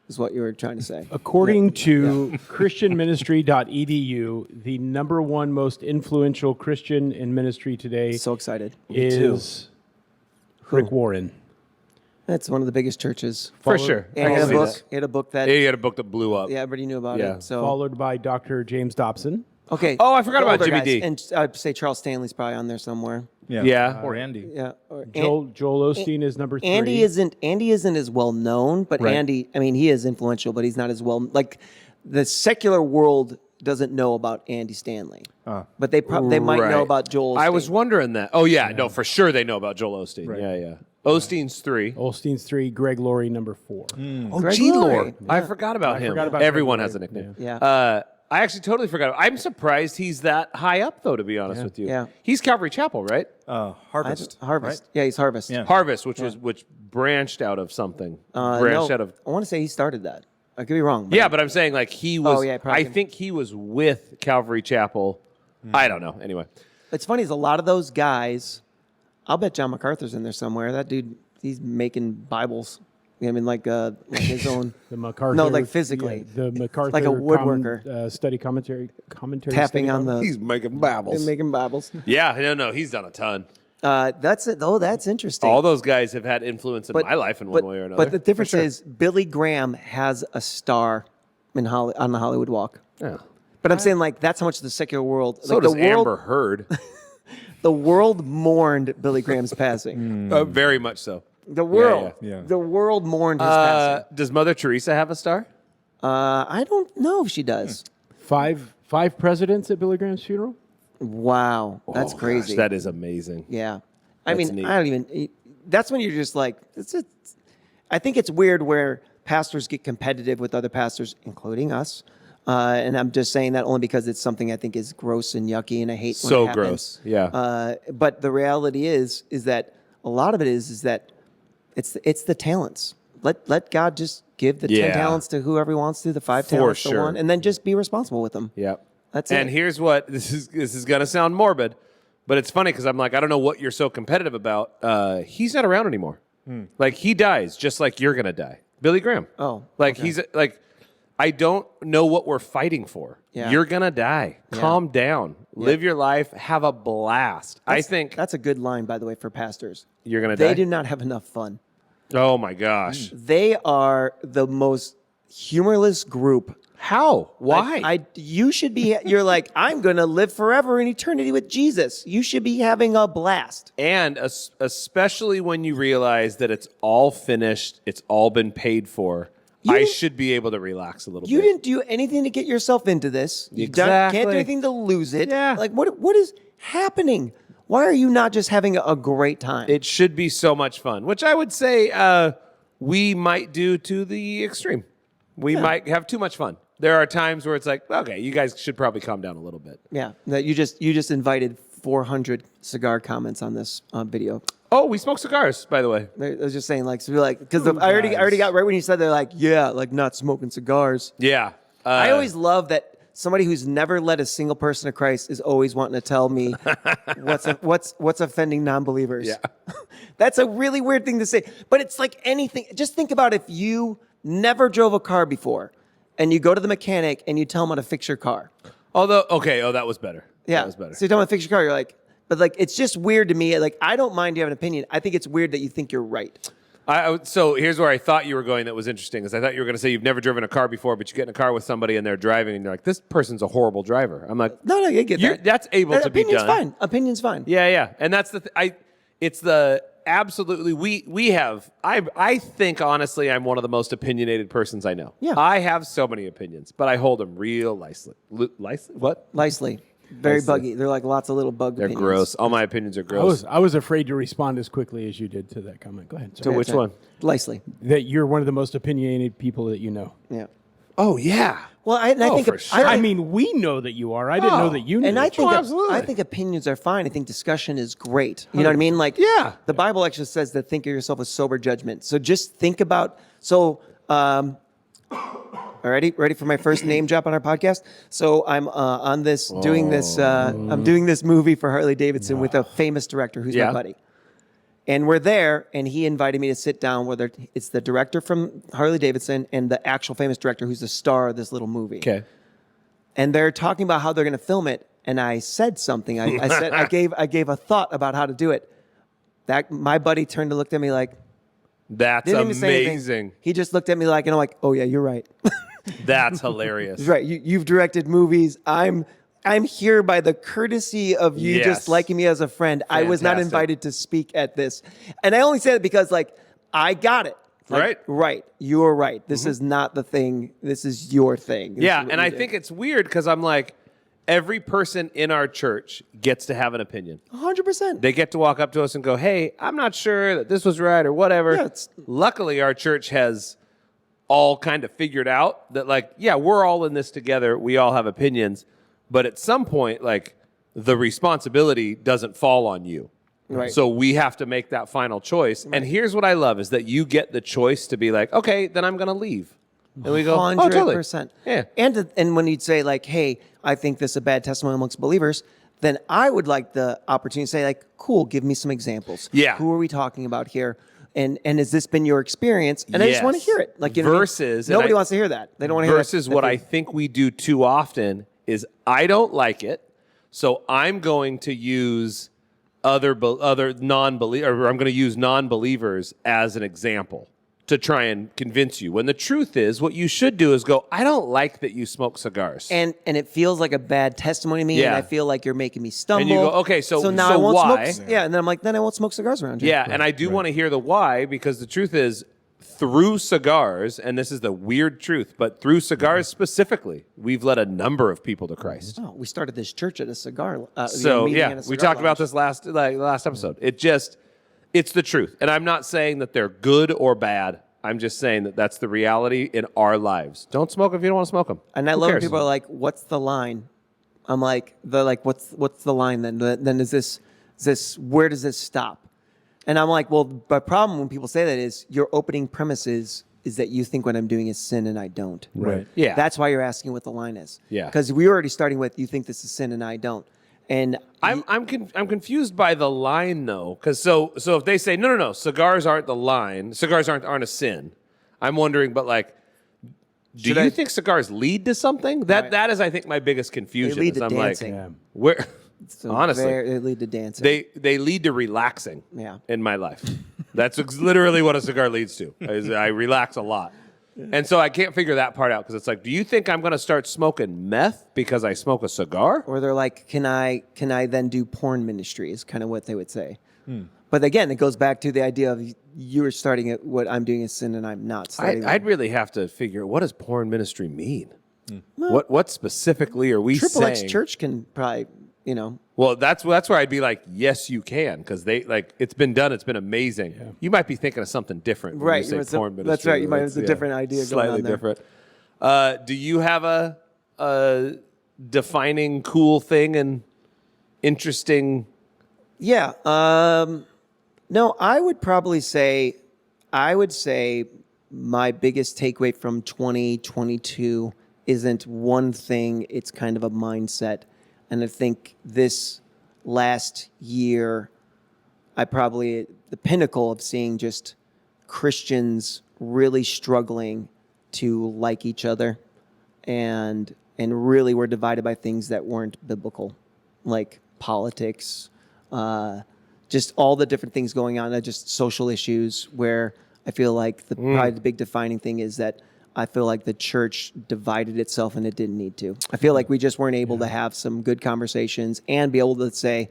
Is what you were trying to say. According to christianministry.edu, the number one most influential Christian in ministry today So excited. is Rick Warren. That's one of the biggest churches. For sure. And he I had a can see book. that. He had a book that He had a book that blew up. yeah, everybody knew about Yeah. it. So Followed by Dr. James Dobson. okay. Oh, I forgot the about older Jimmy guys. D. And I'd say Charles Stanley's probably on there somewhere. Yeah. Or Andy. Yeah. Or Joel Osteen is number 3. Andy isn't as well known, but Right. Andy, I mean, he is influential, but he's not as well like the secular world doesn't know about Andy Stanley. But they might know Right. about Joel. I was Osteen. wondering that. Oh, yeah. No, for sure they know about Joel Osteen. Right. Yeah, yeah. Osteen's 3. Osteen's 3, Greg Laurie number 4. Oh, Greg G-Lord. Laurie. I forgot about him. forgot about Everyone Greg has a Laurie. nickname. Yeah. I actually totally forgot. I'm surprised he's that high up, though, to be honest with you. Yeah. He's Calvary Chapel, right? Harvest. Harvest. Yeah, he's Harvest. Yeah. Harvest, which branched out of something. Branched No, out of... I want to say he started that. I could be wrong. Yeah, but I'm saying like he was. Oh, yeah, probably. I think he was with Calvary Chapel. I don't know. Anyway, It's funny is a lot of those guys. I'll bet John MacArthur's in there somewhere. That dude, he's making Bibles. I mean, like his own. The MacArthur. No, like physically. Yeah, the MacArthur. Like a woodworker. Study commentary. Tapping study on the. he's making Bibles. and making Bibles. Yeah, no, he's done a ton. That's it. Oh, that's interesting. All those guys have had influence in my life in one way or another. But the difference is Billy Graham has a star on the Hollywood Walk. Yeah. But I'm saying like that's how much the secular world. So like, does the world, Amber Heard. The world mourned Billy Graham's passing. Very much so. The world. yeah. The world mourned his passing. Does Mother Teresa have a star? I don't know if she does. 5 presidents at Billy Graham's funeral. Wow, that's Oh, crazy. gosh, that is amazing. Yeah. I That's mean, neat. I don't even. That's when you're just like, I think it's weird where pastors get competitive with other pastors, including us. And I'm just saying that only because it's something I think is gross and yucky, and I hate when So it happens. gross. Yeah. But the reality is that a lot of it is that it's the talents. Let God just give the 10 Yeah. talents to whoever he wants to, the 5 For talents sure. to one, and then just be responsible with them. Yep. That's and it. here's what this is gonna sound morbid, but it's funny because I'm like, I don't know what you're so competitive about. He's not around anymore. Like he dies just like you're gonna die. Billy Graham. Oh, Like okay. he's like, I don't know what we're fighting for. Yeah. You're gonna die. Calm down. Live your life. Have a blast. I think that's a good line, by the way, for pastors. you're gonna They die. do not have enough fun. Oh my gosh. They are the most humorless group. How? Why? You should be. You're like, I'm going to live forever in eternity with Jesus. You should be having a blast. And especially when you realize that it's all finished, it's all been paid for. I didn't- should be able to relax a little You bit. didn't do anything to get yourself into this. You Exactly. can't do anything to lose it. Yeah. Like what is happening? Why are you not just having a great time? It should be so much fun, which I would say we might do to the extreme. We might have too much fun. There are times where it's like, okay, you guys should probably calm down a little bit. Yeah. That you just invited 400 cigar comments on this video. Oh, we smoke cigars, by the way. I was just saying, like, so we're like, because I already got right when you said they're like, yeah, like not smoking cigars. Yeah. I always love that somebody who's never led a single person to Christ is always wanting to tell me what's offending non-believers. Yeah. That's a really weird thing to say. But it's like anything. Just think about if you never drove a car before and you go to the mechanic and you tell him how to fix your car. Although, okay, that was better. Yeah. That was better. So you tell him how to fix your car, you're like, but like, it's just weird to me. Like, I don't mind you have an opinion. I think it's weird that you think you're right. So here's where I thought you were going that was interesting, is I thought you were going to say you've never driven a car before, but you get in a car with somebody and they're driving and you're like, this person's a horrible driver. I'm like, No, I get that. that's able to be Opinion's done. fine. Opinion's fine. Yeah. And that's it's the absolutely, we have, I think honestly, I'm one of the most opinionated persons I know. Yeah. I have so many opinions, but I hold them real nicely. What? Nicely. Very Nicely. buggy. They're like lots of little bug They're opinions. gross. All my opinions are gross. I was afraid to respond as quickly as you did to that comment. Go ahead. So Sorry. which one? Nicely. That you're one of the most opinionated people that you know. Yeah. Oh, yeah. Well, I think for sure. I mean, we know that you are. I didn't know that you knew. and I that. think absolutely. I think opinions are fine. I think discussion is great. You know what I mean? Like, Yeah. the Bible actually says that think of yourself with sober judgment. So just think about. So, ready for my first name drop on our podcast? So I'm on this doing this. I'm doing this movie for Harley Davidson with a famous director who's Yeah. my buddy. And we're there, and he invited me to sit down. Whether it's the director from Harley Davidson and the actual famous director who's the star of this little movie. Okay. And they're talking about how they're going to film it. And I said something. I said I gave a thought about how to do it. That my buddy turned and looked at me like, That's didn't even say anything. amazing. He just looked at me like, and I'm like, oh yeah, you're right. That's hilarious. He's right. You've directed movies. I'm here by the courtesy of you Yes. just liking me as a friend. I was not Fantastic. invited to speak at this. And I only said it because like I got it. Like, right. You're right. This is not the thing. This is your thing. This Yeah, is what and you I do. think it's weird because I'm like, every person in our church gets to have an opinion. 100%. They get to walk up to us and go, hey, I'm not sure that this was right or whatever. Yeah, Luckily, our church has all kind of figured out that, like, yeah, we're all in this together. We all have opinions. But at some point, like, the responsibility doesn't fall on you. Right. So we have to make that final choice. And here's what I love is that you get the choice to be like, okay, then I'm going to leave. And we go, 100%. Yeah. And when you'd say like, hey, I think this is a bad testimony amongst believers, then I would like the opportunity to say like, cool, give me some examples. Yeah. Who are we talking about here? And has this been your experience? And I just want to Yes. hear it. Like, you know what I mean? Versus- and nobody I- wants to hear that. They don't want to hear that. Versus what I think we do too often is I don't like it, so I'm going to use other non-believers, or I'm going to use non-believers as an example to try and convince you. When the truth is, what you should do is go, I don't like that you smoke cigars. And it feels like a bad testimony to me, and Yeah. I feel like you're making me stumble. And you go, okay, so now so I won't why? smoke. Yeah, and then I'm like, then I won't smoke cigars around you. Yeah, and I do want to hear the why, because the truth is, through cigars, and this is the weird truth, but through cigars specifically, we've led a number of people to Christ. Oh, we started this church at a cigar. So meeting yeah, at a we cigar talked about lounge. this last episode. It's the truth, and I'm not saying that they're good or bad. I'm just saying that that's the reality in our lives. Don't smoke if you don't want to smoke them. And I love when people are like, "What's the line?" I'm like, "They're like, what's the line then? Then is this where does this stop?" And I'm like, "Well, the problem when people say that is your opening premise is that you think what I'm doing is sin and I don't." Right. Yeah. That's why you're asking what the line is. Yeah. Because we were already starting with you think this is sin and I don't. And I'm confused by the line though, because so if they say no, cigars aren't the line, cigars aren't a sin. I'm wondering, but like, do Should you I- think cigars lead to something? That is, I think, my biggest confusion. They lead is to I'm dancing. like, where? so honestly, they lead to dancing. they lead to relaxing. Yeah. In my life, that's literally what a cigar leads to. Is I relax a lot. And so I can't figure that part out because it's like, do you think I'm going to start smoking meth because I smoke a cigar? Or they're like, can I then do porn ministry is kind of what they would say. But again, it goes back to the idea of you're starting at what I'm doing is sin and I'm not starting. I'd really have to figure, what does porn ministry mean? What specifically are we Triple saying? X Church can probably, Well, that's where I'd be like, yes, you can, because they like it's been done. It's been amazing. Yeah. You might be thinking of something different when Right, you say porn ministry. that's right. You might have a different idea going slightly on there. different. Do you have a defining cool thing and interesting? Yeah. No, I would say my biggest takeaway from 2022 isn't one thing, it's kind of a mindset. And I think this last year, the pinnacle of seeing just Christians really struggling to like each other and really were divided by things that weren't biblical, like politics, just all the different things going on, just social issues where I feel like probably the big defining thing is that I feel like the church divided itself and it didn't need to. I feel like we just weren't able to have some good conversations and be able to say,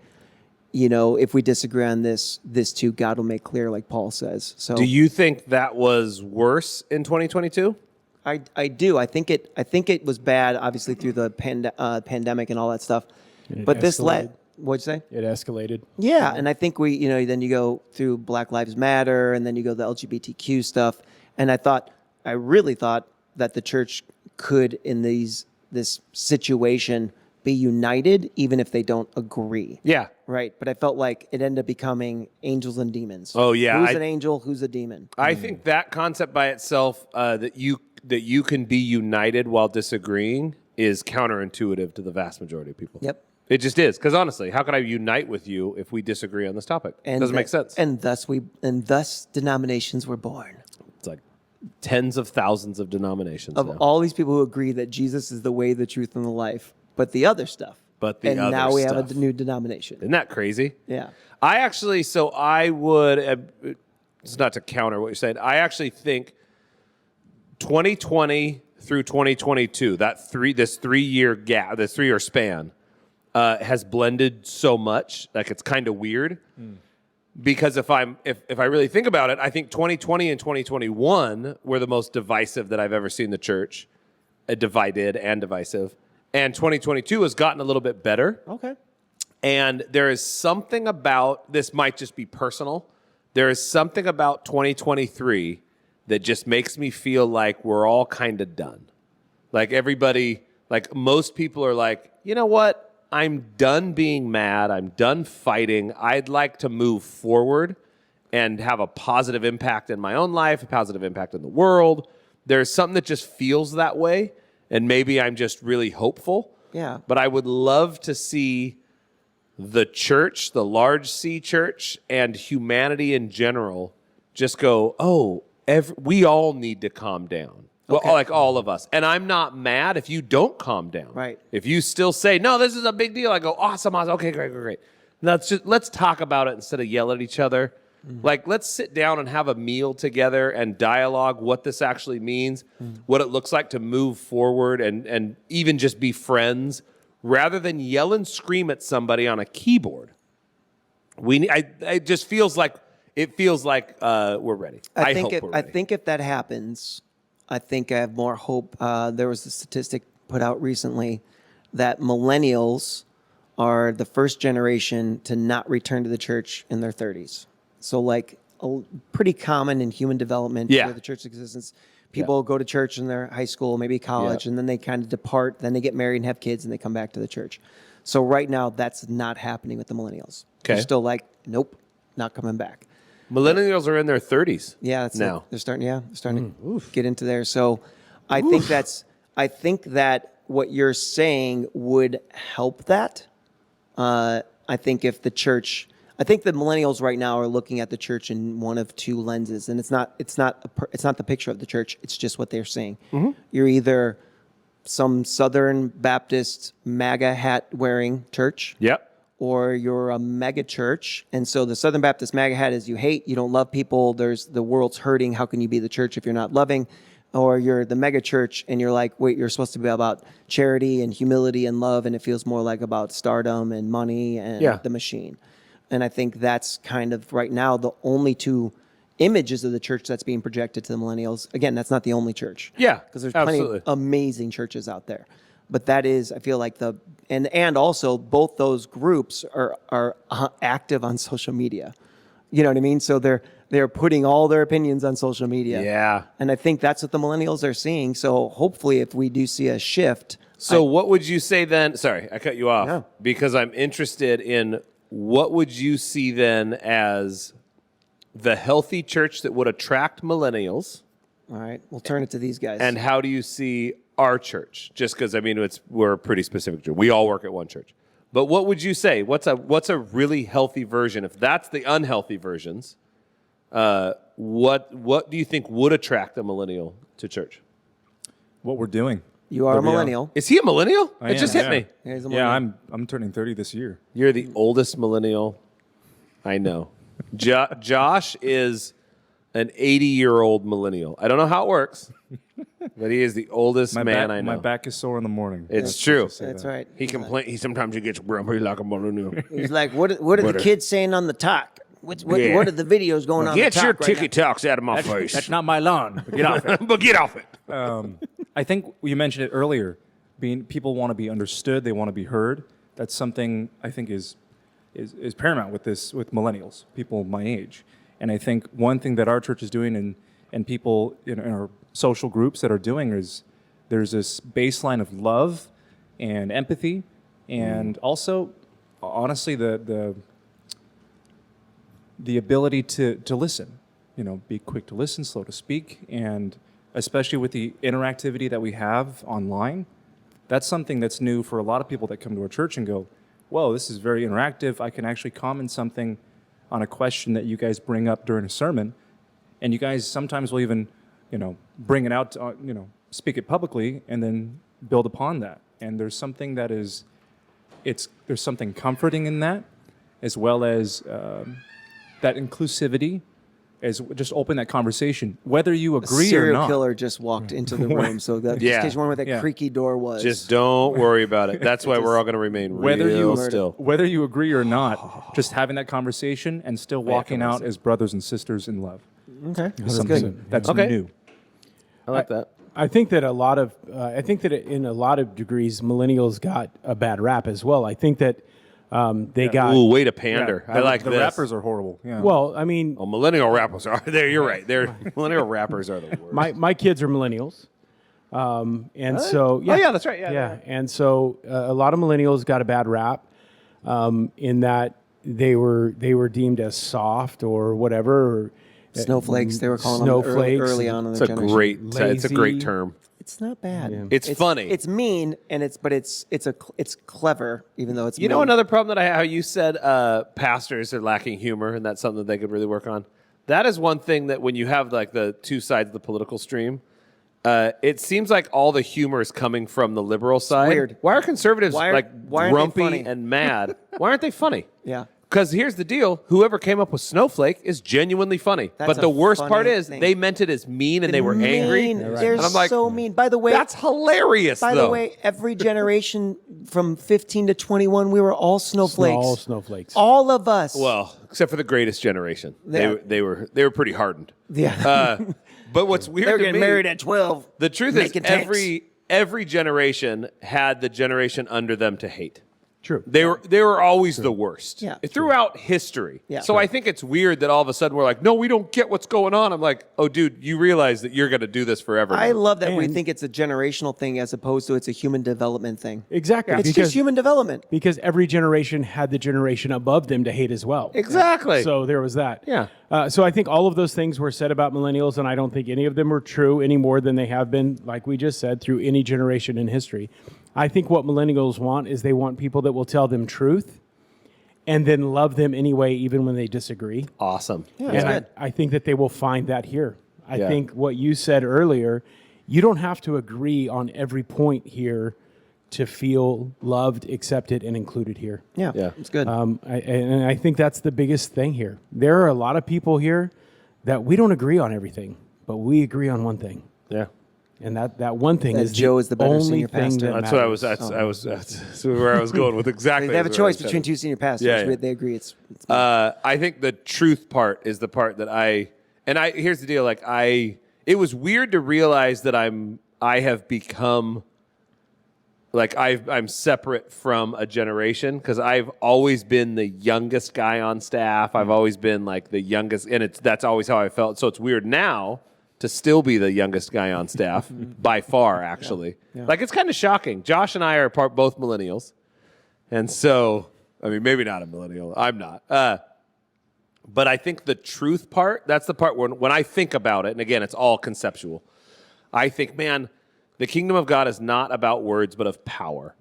if we disagree on this too, God will make clear, like Paul says. So, Do you think that was worse in 2022? I do. I think it was bad, obviously through the pandemic and all that stuff. But this escalated. what'd you say? It escalated. Yeah, and I think then you go through Black Lives Matter, and then you go the LGBTQ stuff, and I really thought that the church could, in this situation, be united, even if they don't agree. Yeah. Right, but I felt like it ended up becoming angels and demons. Oh, yeah. Who's an angel? Who's a demon? I think that concept by itself, that you can be united while disagreeing, is counterintuitive to the vast majority of people. Yep. It just is. Because honestly, how can I unite with you if we disagree on this topic? Doesn't make sense. And thus denominations were born. It's like tens of thousands of denominations Of now. all these people who agree that Jesus is the way, the truth, and the life, but the other stuff. And now we have a new denomination. Isn't that crazy? Yeah. I would, it's not to counter what you're saying, I actually think 2020 through 2022, this 3-year gap, this 3-year span, has blended so much, like it's kind of weird. Because if I really think about it, I think 2020 and 2021 were the most divisive that I've ever seen the church, divided and divisive. And 2022 has gotten a little bit better. Okay. And there is something about, this might just be personal, there is something about 2023 that just makes me feel like we're all kind of done. Like everybody, like most people are like, you know what? I'm done being mad. I'm done fighting. I'd like to move forward and have a positive impact in my own life, a positive impact in the world. There's something that just feels that way. And maybe I'm just really hopeful. Yeah. But I would love to see the church, the large C church, and humanity in general just go, we all need to calm down. Well, like all of us. And I'm not mad if you don't calm down. Right. If you still say, no, this is a big deal, I go, awesome. Okay, great. Let's talk about it instead of yell at each other. Like, let's sit down and have a meal together and dialogue what this actually means, what it looks like to move forward and even just be friends, rather than yell and scream at somebody on a keyboard. It just feels like we're ready. I hope we're ready. I think if that happens, I think I have more hope. There was a statistic put out recently that millennials are the first generation to not return to the church in their 30s. So pretty common in human development for the church existence. People go to church in their high school, maybe college, and then they kind of depart. Then they get married and have kids, and they come back to the church. So right now, that's not happening with the millennials. Okay. They're still like, nope, not coming back. Millennials are in their 30s. Yeah, that's now. They're starting to get into there. So I think that what you're saying would help that. I think the millennials right now are looking at the church in one of two lenses, and it's not the picture of the church. It's just what they're seeing. You're either some Southern Baptist MAGA hat wearing church. Yep. Or you're a mega church. And so the Southern Baptist MAGA hat is you hate, you don't love people, the world's hurting, how can you be the church if you're not loving? Or you're the mega church and you're like, wait, you're supposed to be about charity and humility and love, and it feels more like about stardom and money and the machine. And I think that's kind of right now the only two images of the church that's being projected to the millennials. Again, that's not the only church. Yeah, because there's plenty of amazing churches out there. But that is, I feel like and also both those groups are active on social media. You know what I mean? So they're putting all their opinions on social media. Yeah. And I think that's what the millennials are seeing. So hopefully if we do see a shift. So what would you say then? Sorry, I cut you off because I'm interested in what would you see then as the healthy church that would attract millennials? All right, we'll turn it to these guys. And how do you see our church, just because I mean we're a pretty specific church. We all work at one church. But what would you say? What's a really healthy version? If that's the unhealthy versions, what do you think would attract a millennial to church? What we're doing. You are a WL. millennial. Is he a millennial? I It am, just hit yeah. me. Yeah, he's a Yeah, millennial. I'm turning 30 this year. You're the oldest millennial I know. Josh is an 80-year-old millennial. I don't know how it works, but he is the oldest man I know. My back is sore in the morning. It's true. That's right. He sometimes he gets grumpy like a millennial. He's like, what are the kids saying on the talk? What Yeah. are the videos going on? Get the your talk right ticky talks out of my face. That's not my lawn. Get off it. But get off it. I think you mentioned it earlier. People want to be understood. They want to be heard. That's something I think is paramount with millennials, people my age. And I think one thing that our church is doing and people in our social groups that are doing is there's this baseline of love and empathy, and also, honestly, the ability to listen. Be quick to listen, slow to speak, and especially with the interactivity that we have online, that's something that's new for a lot of people that come to our church and go, whoa, this is very interactive. I can actually comment something on a question that you guys bring up during a sermon, and you guys sometimes will even, bring it out, speak it publicly, and then build upon that. And there's something there's something comforting in that, as well as that inclusivity, is just open that conversation, whether you agree or Serial not. killer just walked into the room, so that just in case you wonder where that creaky door was. Just don't worry about it. That's why we're all going to remain real still. Whether you agree or not, just having that conversation and still walking out as brothers and sisters in love. Okay, Is that's something good. that's Okay. new. I like that. I think that in a lot of degrees, millennials got a bad rap as well. I think that they got. Ooh, way to pander. Yeah, I like the this. rappers are horrible. Yeah. Well, I mean, Oh, millennial rappers are there. You're right. Millennial rappers are the worst. my kids are millennials, and so Oh, yeah, that's right. yeah, and so a lot of millennials got a bad rap in that they were deemed as soft or whatever. Or, Snowflakes, they were calling Snowflakes. them early on in It's the a generation. great. It's a great Lazy. term. It's not bad. It's funny. It's mean, and it's clever, even though it's You know mean. another problem that I have, how you said pastors are lacking humor, and that's something that they could really work on. That is one thing that when you have like the two sides of the political stream, it seems like all the humor is coming from the liberal side. weird. Why are conservatives Why aren't they grumpy funny? and mad? Why aren't they funny? Yeah. Because here's the deal: whoever came up with Snowflake is genuinely funny. That's But a the worst part funny is thing. they meant it as mean and they were angry. Mean. And They're I'm like, so mean. By the way, that's hilarious. By though. the way, every generation from 15 to 21, we were all snowflakes. all snowflakes. All of us. well, except for the greatest generation, Yeah. they were pretty hardened. yeah. But what's weird they were to getting me, married at 12. the truth is making tanks. every generation had the generation under them to hate. True. They were always the worst. Yeah. Throughout history. Yeah. So I think it's weird that all of a sudden we're like, no, we don't get what's going on. I'm like, oh, dude, you realize that you're going to do this forever. I now. love that we And- think it's a generational thing as opposed to it's a human development thing. Exactly. It's just human development. Because every generation had the generation above them to hate as well. Exactly. So there was that. Yeah. So I think all of those things were said about millennials, and I don't think any of them are true any more than they have been, like we just said, through any generation in history. I think what millennials want is they want people that will tell them truth and then love them anyway, even when they disagree. Awesome. Yeah, And that's good. I think that they will find that here. I Yeah. think what you said earlier, you don't have to agree on every point here to feel loved, accepted, and included here. Yeah. Yeah. It's good. And I think that's the biggest thing here. There are a lot of people here that we don't agree on everything, but we agree on one thing. Yeah. And that one thing That is Joe is the better only senior thing pastor. that That's what I was. matters. That's where I was going with exactly. they have a that's where I choice was between headed. two senior pastors. Yeah, yeah. They agree. It's I think the truth part is the part that here's the deal. Like it was weird to realize that I have become like I'm separate from a generation because I've always been the youngest guy on staff. I've always been like the youngest, and that's always how I felt. So it's weird now to still be the youngest guy on staff by far, actually. Yeah. Like it's kind of shocking. Josh and I are both millennials, and so I mean maybe not a millennial. I'm not. But I think the truth part, that's the part when I think about it, and again, it's all conceptual. I think, man, the kingdom of God is not about words, but of power.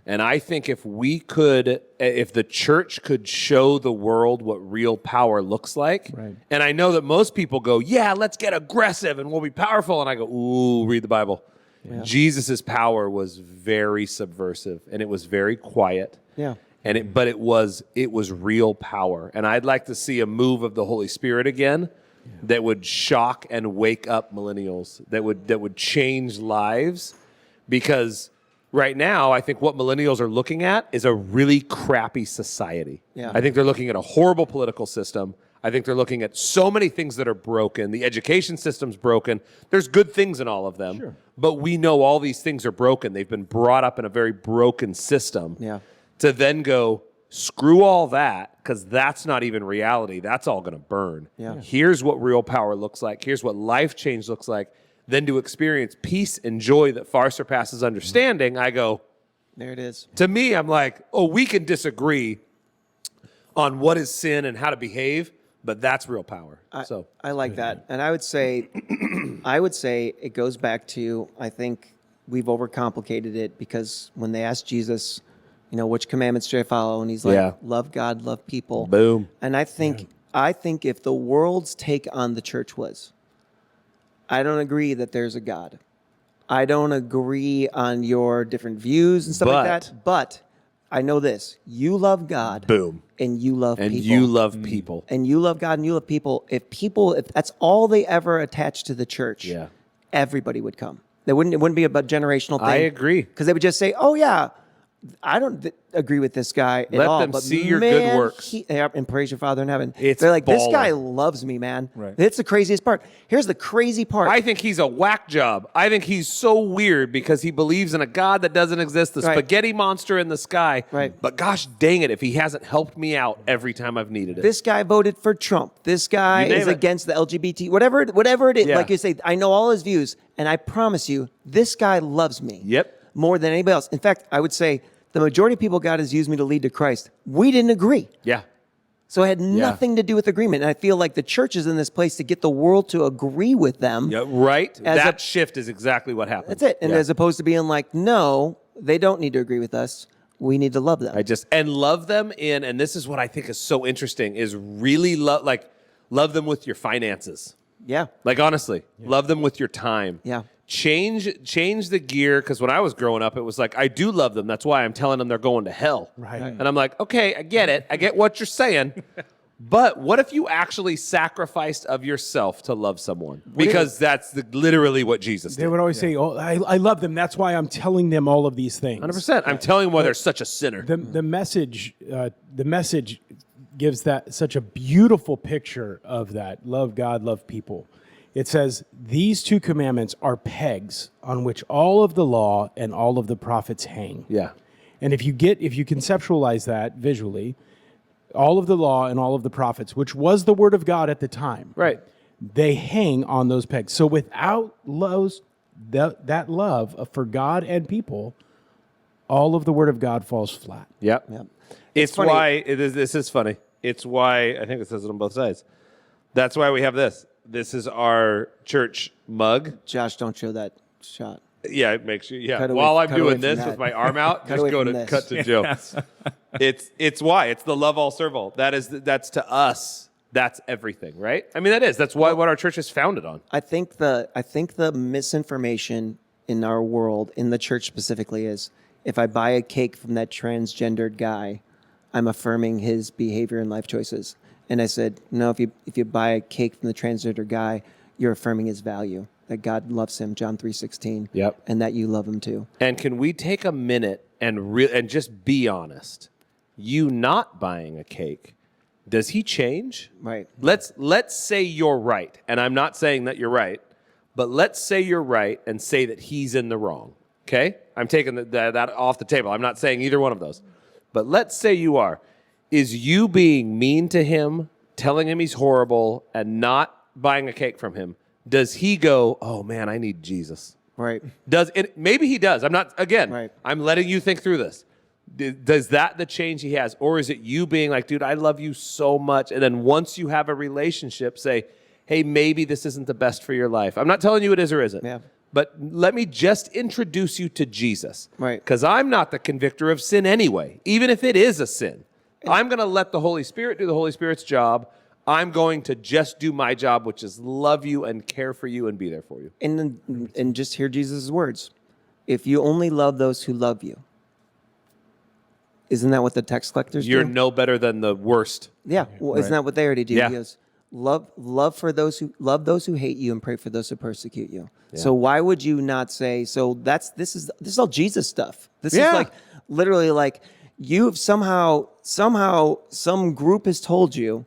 And I think if the church could show the world what real power looks like, Right. and I know that most people go, yeah, let's get aggressive and we'll be powerful. And I go, ooh, read the Bible. Yeah. Jesus's power was very subversive and it was very quiet. Yeah. And it was real power. And I'd like to see a move of the Holy Spirit again that would shock and wake up millennials, that would change lives. Because right now, I think what millennials are looking at is a really crappy society. Yeah. I think they're looking at a horrible political system. I think they're looking at so many things that are broken. The education system's broken. There's good things in all of them. Sure. But we know all these things are broken. They've been brought up in a very broken system. Yeah. To then go, screw all that, because that's not even reality. That's all going to burn. Yeah. Here's what real power looks like. Here's what life change looks like. Then to experience peace and joy that far surpasses understanding, I go, There it is. to me, I'm like, oh, we can disagree on what is sin and how to behave, but that's real power. I like that. And I would say it goes back to, I think we've overcomplicated it, because when they asked Jesus, which commandments should I follow? And he's like, Yeah. love God, love people. Boom. And I think if the world's take on the church was, I don't agree that there's a God. I don't agree on your different views and stuff like that. But I know this: you love God. Boom. And you love And people. you love people. And you love God and you love people. If that's all they ever attach to the church, Yeah. everybody would come. It wouldn't be about generational thing. I agree. Because they would just say, oh yeah, I don't agree with this guy at Let all. them but see your good man, works. And praise your Father in heaven. It's They're like, this baller. guy loves me, man. Right. It's the craziest part. Here's the crazy part. I think he's a whack job. I think he's so weird because he believes in a God that doesn't exist, the Right. spaghetti monster in the sky. Right. But gosh dang it, if he hasn't helped me out every time I've needed it. This guy voted for Trump. This guy You name is it. against the LGBT, whatever it is. Yeah. Like you say, I know all his views, and I promise you, this guy loves me. Yep. More than anybody else. In fact, I would say the majority of people God has used me to lead to Christ, we didn't agree. Yeah. So it had nothing to do with agreement. And I feel like the church is in this place to get the world to agree with them. Yeah, right? As That a- shift is exactly what happened. That's it. And Yeah. as opposed to being like, no, they don't need to agree with us. We need to love them. and love them in, and this is what I think is so interesting, is really love them with your finances. Yeah. Like honestly, love them with your time. Yeah. Change the gear, because when I was growing up, it was like, I do love them. That's why I'm telling them they're going to hell. Right. And I'm like, okay, I get it. I get what you're saying. But what if you actually sacrificed of yourself to love someone? Because that's literally what Jesus They did. would always say, "Oh, I love them. That's why I'm telling them all of these things." 100%. I'm telling them why they're such a sinner. The message gives that such a beautiful picture of that. Love God, love people. It says these two commandments are pegs on which all of the law and all of the prophets hang. Yeah. And if you conceptualize that visually, all of the law and all of the prophets, which was the word of God at the time, Right. they hang on those pegs. So without that love for God and people, all of the word of God falls flat. Yep. Yep. It's funny. why this is funny. It's why I think it says it on both sides. That's why we have this. This is our church mug. Josh, don't show that shot. Yeah, make sure. Yeah, Cut away- while I'm cut away doing from this that. with my arm out, Cut just away go from to this. cut to Joe. It's why it's the love all serve all. That's to us. That's everything, right? I mean, that's what our church is founded on. I think the misinformation in our world, in the church specifically, is if I buy a cake from that transgendered guy, I'm affirming his behavior and life choices. And I said, no, if you buy a cake from the transgender guy, you're affirming his value, that God loves him, John 3:16. Yep. And that you love him too. And can we take a minute and just be honest? You not buying a cake, does he change? Right. Let's say you're right, and I'm not saying that you're right, but let's say you're right and say that he's in the wrong. Okay, I'm taking that off the table. I'm not saying either one of those, but let's say you are. Is you being mean to him, telling him he's horrible, and not buying a cake from him? Does he go, oh man, I need Jesus? Right. Does it? Maybe he does. I'm not. Again, Right. I'm letting you think through this. Does that the change he has, or is it you being like, dude, I love you so much, and then once you have a relationship, say, hey, maybe this isn't the best for your life. I'm not telling you it is or isn't. Yeah. but let me just introduce you to Jesus. Right. Because I'm not the convictor of sin anyway, even if it is a sin. I'm going to let the Holy Spirit do the Holy Spirit's job. I'm going to just do my job, which is love you and care for you and be there for you. And just hear Jesus' words. If you only love those who love you. Isn't that what the tax collectors You're do? no better than the worst. Yeah. Well, isn't that what they already do? Yeah. He goes, love those who hate you and pray for those who persecute you. So why would you not say, so this is all Jesus stuff. This is like literally like you've somehow some group has told you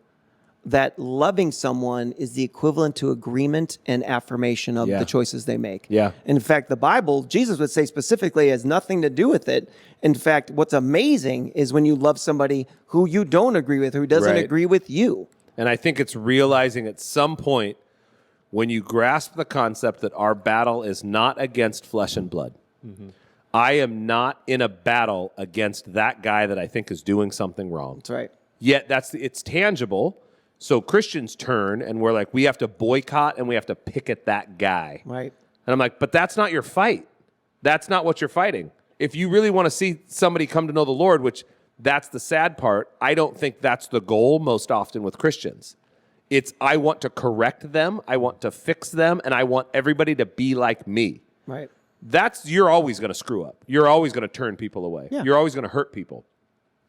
that loving someone is the equivalent to agreement and affirmation of the choices they make. Yeah. In fact, the Bible, Jesus would say specifically, has nothing to do with it. In fact, what's amazing is when you love somebody who you don't agree with, who doesn't Right. agree with you. And I think it's realizing at some point when you grasp the concept that our battle is not against flesh and blood. Mm-hmm. I am not in a battle against that guy that I think is doing something wrong. That's right. Yet it's tangible. So Christians turn and we're like, we have to boycott and we have to pick at that guy. Right. And I'm like, but that's not your fight. That's not what you're fighting. If you really want to see somebody come to know the Lord, which that's the sad part, I don't think that's the goal most often with Christians. It's I want to correct them, I want to fix them, and I want everybody to be like me. Right. You're always going to screw up. You're always going to turn people away. Yeah. You're always going to hurt people.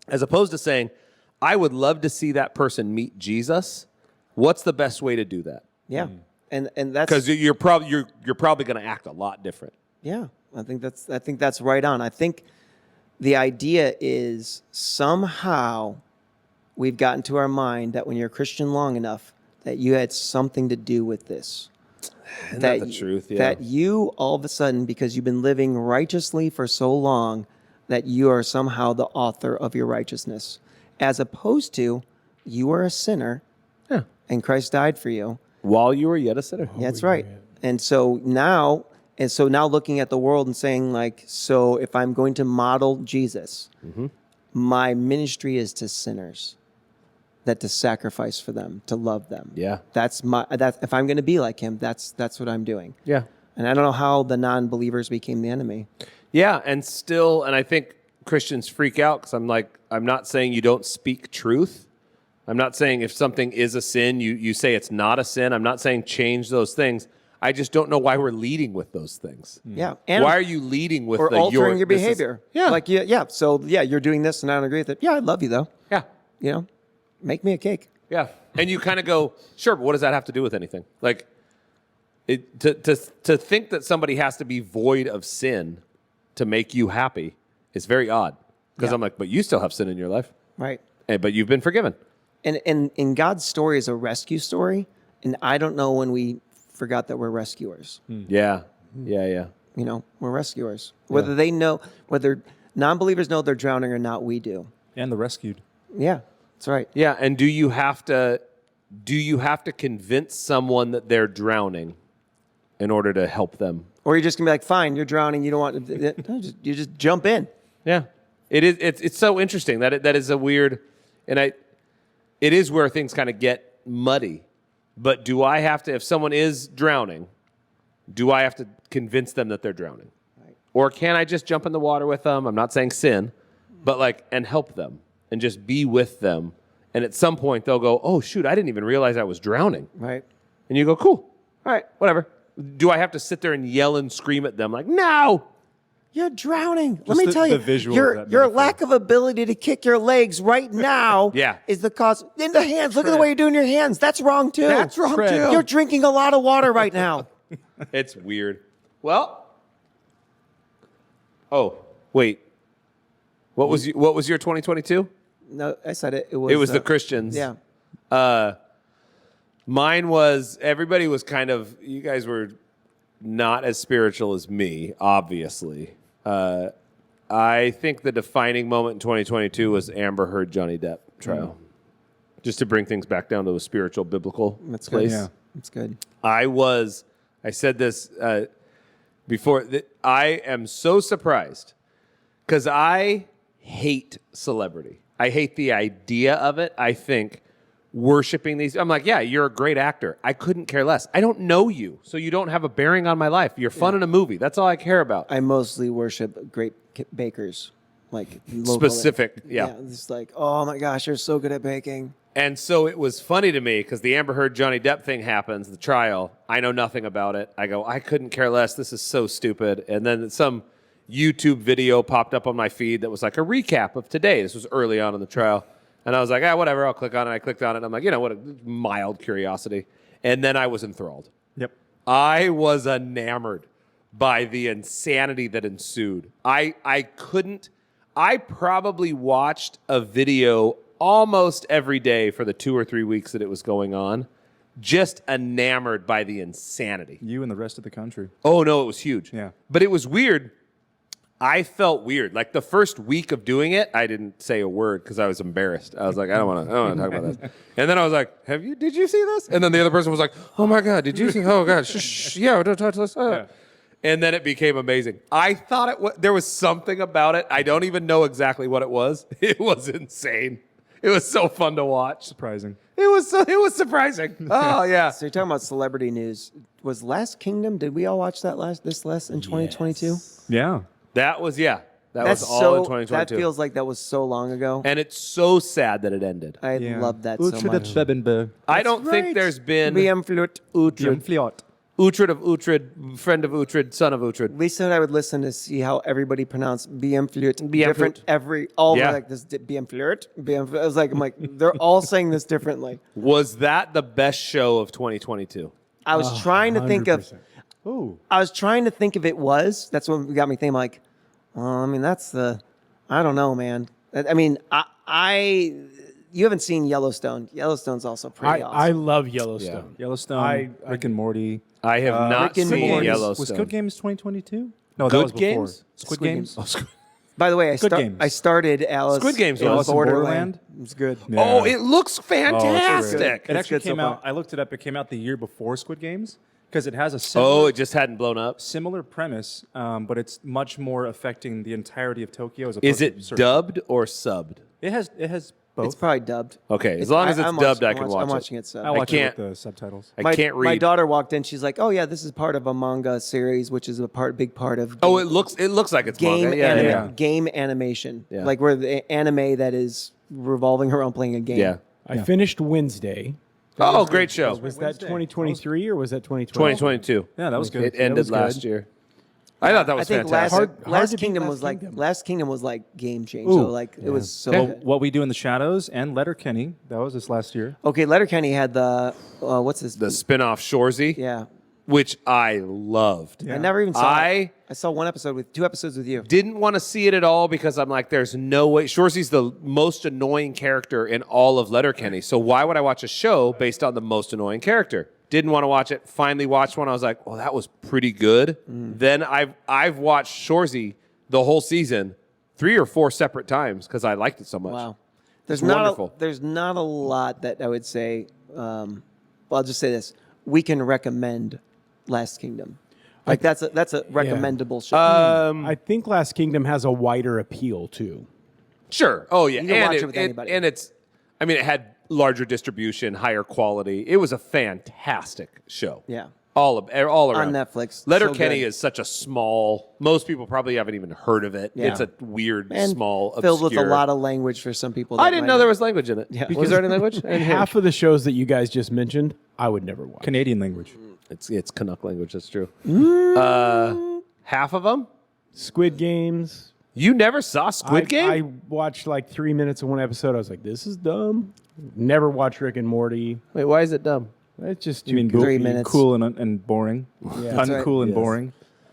As opposed to saying, I would love to see that person meet Jesus. What's the best way to do that? Yeah. And that's Because you're probably going to act a lot different. yeah. I think that's right on. I think the idea is somehow we've gotten to our mind that when you're a Christian long enough, that you had something to do with this. Isn't that the truth? Yeah. That you all of a sudden, because you've been living righteously for so long, that you are somehow the author of your righteousness, as opposed to you are a sinner, Yeah. and Christ died for you. While you were yet a sinner. Yeah, that's right. And so now looking at the world and saying like, so if I'm going to model Jesus, my ministry is to sinners, that to sacrifice for them, to love them. Yeah. That's if I'm going to be like him, that's what I'm doing. Yeah. And I don't know how the non-believers became the enemy. Yeah, and I think Christians freak out because I'm not saying you don't speak truth. I'm not saying if something is a sin, you say it's not a sin. I'm not saying change those things. I just don't know why we're leading with those things. Yeah. And why are you leading with or altering your this is- behavior? Yeah. Like, So, you're doing this and I don't agree with it. Yeah, I love you, though. Yeah. You know, make me a cake. Yeah. And you kind of go, sure, but what does that have to do with anything? Like, to think that somebody has to be void of sin to make you happy is very odd. Because Yeah. I'm like, but you still have sin in your life. Right. But you've been forgiven. And God's story is a rescue story. And I don't know when we forgot that we're rescuers. Yeah. Yeah. You know, we're rescuers. Whether whether non-believers know they're drowning or not, we do. And the rescued. Yeah, that's right. Yeah. And do you have to convince someone that they're drowning in order to help them? Or you're just gonna be like, fine, you're drowning. You don't want you just jump in. Yeah. It's so interesting that is a weird, it is where things kind of get muddy. But do I have to, if someone is drowning, do I have to convince them that they're drowning? Right. Or can I just jump in the water with them? I'm not saying sin, but and help them and just be with them. And at some point they'll go, oh shoot, I didn't even realize I was drowning. Right. And you go, cool. All right, whatever. Do I have to sit there and yell and scream at them like, no? You're drowning. Let Just me the- tell you, the visual of your that metaphor. lack of ability to kick your legs right now Yeah. is the cause. In the hands, look at the way you're doing your hands. That's wrong too. That's wrong, Fred. too. You're drinking a lot of water right now. It's weird. Well, oh, wait. What was your 2022? No, I said it. It was The Christians. Yeah. Mine was, everybody was you guys were not as spiritual as me, obviously. I think the defining moment in 2022 was Amber Heard Johnny Depp trial. Just to bring things back down to a spiritual, biblical That's place. good. Yeah. That's good. I said this before, that I am so surprised because I hate celebrity. I hate the idea of it. I think worshiping these. I'm like, yeah, you're a great actor. I couldn't care less. I don't know you, so you don't have a bearing on my life. You're fun in a movie. That's all I care about. I mostly worship great bakers, like local. Specific, yeah. It's like, oh my gosh, you're so good at baking. And so it was funny to me because the Amber Heard Johnny Depp thing happens, the trial. I know nothing about it. I go, I couldn't care less. This is so stupid. And then some YouTube video popped up on my feed that was like a recap of today. This was early on in the trial. And I was like, whatever, I'll click on it. I clicked on it. And I'm like, what a mild curiosity. And then I was enthralled. Yep. I was enamored by the insanity that ensued. I probably watched a video almost every day for the 2 or 3 weeks that it was going on, just enamored by the insanity. You and the rest of the country. Oh, no, it was huge. Yeah. But it was weird. I felt weird. Like the first week of doing it, I didn't say a word because I was embarrassed. I was like, I don't want to talk about this. And then I was like, did you see this? And then the other person was like, oh my God, did you see? Oh God, shh, yeah, don't touch this. Yeah. And then it became amazing. I thought there was something about it. I don't even know exactly what it was. It was insane. It was so fun to watch. Surprising. It was surprising. Oh yeah. So you're talking about celebrity news. Was Last Kingdom? Did we all watch that in 2022? Yeah. That was That That's was all so. in 2022. That feels like that was so long ago. And it's so sad that it ended. I love that so much. I don't think there's been BM Flute. Uhtred of Uhtred, friend of Uhtred, son of Uhtred. Lisa and I would listen to see how everybody pronounced BM Flute. BM different Flute. like this BM Flute. BM Flute. I was like, they're all saying this differently. Was that the best show of 2022? I was trying to think of. 100%. Ooh. I was trying to think if it was. That's what got me thinking. Like, that's the. I don't know, man. I mean, you haven't seen Yellowstone. Yellowstone's also pretty awesome. I love Yellowstone. Yellowstone, Rick and Morty. I have not Rick and seen Morty. Yellowstone. Was Squid Games 2022? No, that Good was before. Games? Squid Squid Games? Games. By the way, Games. I started Alice. Squid Games in was. Borderland. It was good. Yeah. Oh, it looks Oh, fantastic. it actually good so came far. out. I looked it up. It came out the year before Squid Games because it has a similar, Oh, it just hadn't blown up. similar premise, but it's much more affecting the entirety of Tokyo. As opposed Is to it certain- dubbed or subbed? It has both. It's probably dubbed. Okay, as long as it's dubbed, I can I'm watch it. watching it subbed. I watch can't- it with the subtitles. I can't read. My daughter walked in. She's like, "Oh yeah, this is part of a manga series, which is big part of." Oh, it looks like it's game manga. Yeah. game animation, Yeah. like where the anime that is revolving around playing a game. Yeah. I finished Wednesday. Oh, great show. Was that 2023 or was that 2020? 2022. Yeah, that was good. It ended was good. last year. I thought that I was think fantastic. Hard Last to beat Kingdom Last was like Kingdom. Last Kingdom was like game change. Ooh. So like it was so. Okay. good. What We Do in the Shadows and Letterkenny. That was this last year. Okay, Letterkenny had the what's this? The spin-off Shoresy, yeah, which I loved. I never even saw. I I saw two episodes with you. didn't want to see it at all because I'm like, there's no way. Shoresy's the most annoying character in all of Letterkenny. So why would I watch a show based on the most annoying character? Didn't want to watch it. Finally watched one. I was like, well, that was pretty good. Then I've watched Shoresy the whole season 3 or 4 separate times because I liked it so much. Wow. It's wonderful. There's not a lot that I would say. Well, I'll just say this: we can recommend Last Kingdom. Like that's a recommendable show. I think Last Kingdom has a wider appeal too. Sure. Oh yeah. You can and watch it with anybody. And it had larger distribution, higher quality. It was a fantastic show. Yeah. All around. Netflix. Letterkenny So good. is such a small. Most people probably haven't even heard of it. Yeah. It's a weird, and small, filled obscure. with a lot of language for some people. I didn't know there was language in it. Yeah. Was there any language? Half of the shows that you guys just mentioned, I would never watch. Canadian language. It's Canuck language. That's true. Half of them. Squid Games. You never saw Squid Game? I watched like 3 minutes of one episode. I was like, this is dumb. Never watched Rick and Morty. Wait, why is it dumb? It's just You too mean goofy. 3 minutes. cool and boring? That's right. Uncool and Yes. boring.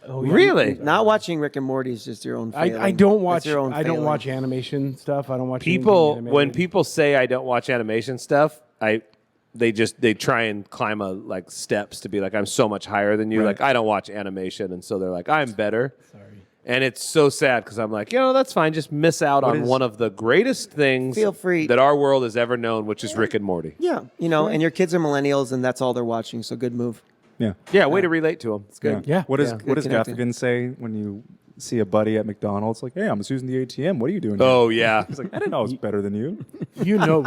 Really? Not watching Rick and Morty is just your own. Failing. I don't watch. That's your own I don't failing. watch animation stuff. I don't watch People anything when animated. people say I don't watch animation stuff, they try and climb like steps to be like I'm so much higher than you. Right. Like I don't watch animation, and so they're like I'm better. Sorry. And it's so sad because I'm like, that's fine. Just miss out on one of the greatest things Feel free. that our world has ever known, which is Rick and Morty. Yeah, and your kids are millennials, and that's all they're watching. So good move. Yeah. Yeah, way to relate to them. It's good. Yeah. What does Good connecting. Gaffigan say when you see a buddy at McDonald's, like, hey, I'm just using the ATM. What are you doing here? Oh yeah. He's like, I didn't know I was better than you. You know,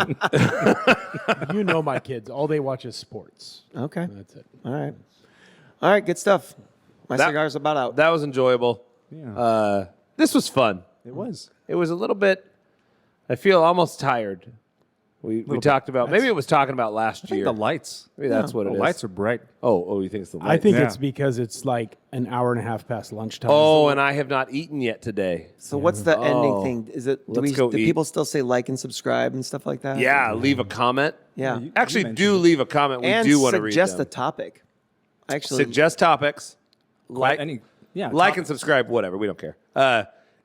you know my kids. All they watch is sports. Okay. That's it. All right. All right. Good stuff. My That- cigar's about out. That was enjoyable. Yeah. This was fun. It was. It was a little bit. I feel almost tired. We talked about maybe it was talking about last I think year. the lights. Maybe that's what The it is. lights are bright. Oh, you think it's the lights? I think Yeah. it's because it's like an hour and a half past lunchtime. Oh, and I have not eaten yet today. So what's the ending Oh. thing? Is it? Do, Let's go do eat. people still say like and subscribe and stuff like that? Yeah, leave a comment. Yeah. You Actually, mentioned do it. leave a comment. We And do want to read suggest them. a topic. Actually, Suggest topics. Like, Yeah. like and subscribe. Whatever. We don't care.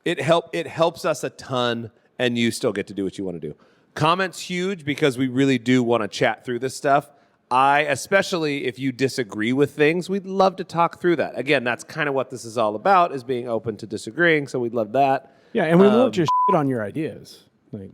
It helps us a ton, and you still get to do what you want to do. Comments huge because we really do want to chat through this stuff. Especially if you disagree with things, we'd love to talk through that. Again, that's kind of what this is all about, is being open to disagreeing. So we'd love that. Yeah, and we won't just shit on your ideas. Like,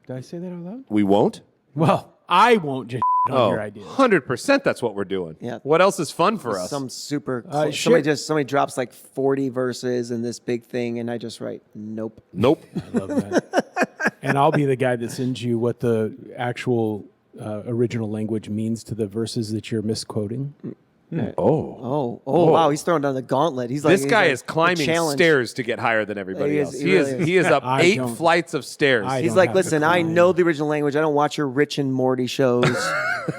did I say that out loud? We won't. Well, I won't just shit on your ideas. 100%. That's what we're doing. Yeah. What else is fun for us? some super. shit. somebody drops like 40 verses in this big thing, and I just write nope. Nope. I love that. And I'll be the guy that sends you what the actual original language means to the verses that you're misquoting. Oh. Oh, wow! He's throwing down the gauntlet. He's like This he's guy like is a climbing challenge. stairs to get higher than everybody He is- else. he really is. He is up I 8 don't- flights of stairs. I He's don't like, have to listen, I climb. know the original language. I don't watch your Rich and Morty shows.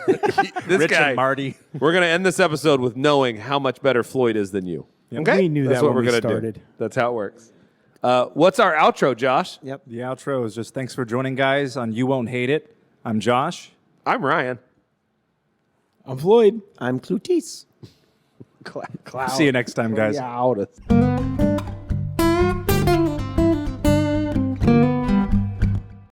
This Rich guy, and Marty. we're going to end this episode with knowing how much better Floyd is than you. Okay? We knew That's that what when we're we gonna started. do. That's how it works. What's our outro, Josh? Yep. The outro is just thanks for joining, guys, on You Won't Hate It. I'm Josh. I'm Ryan. I'm Floyd. I'm Clutis. See you next time, guys. Out.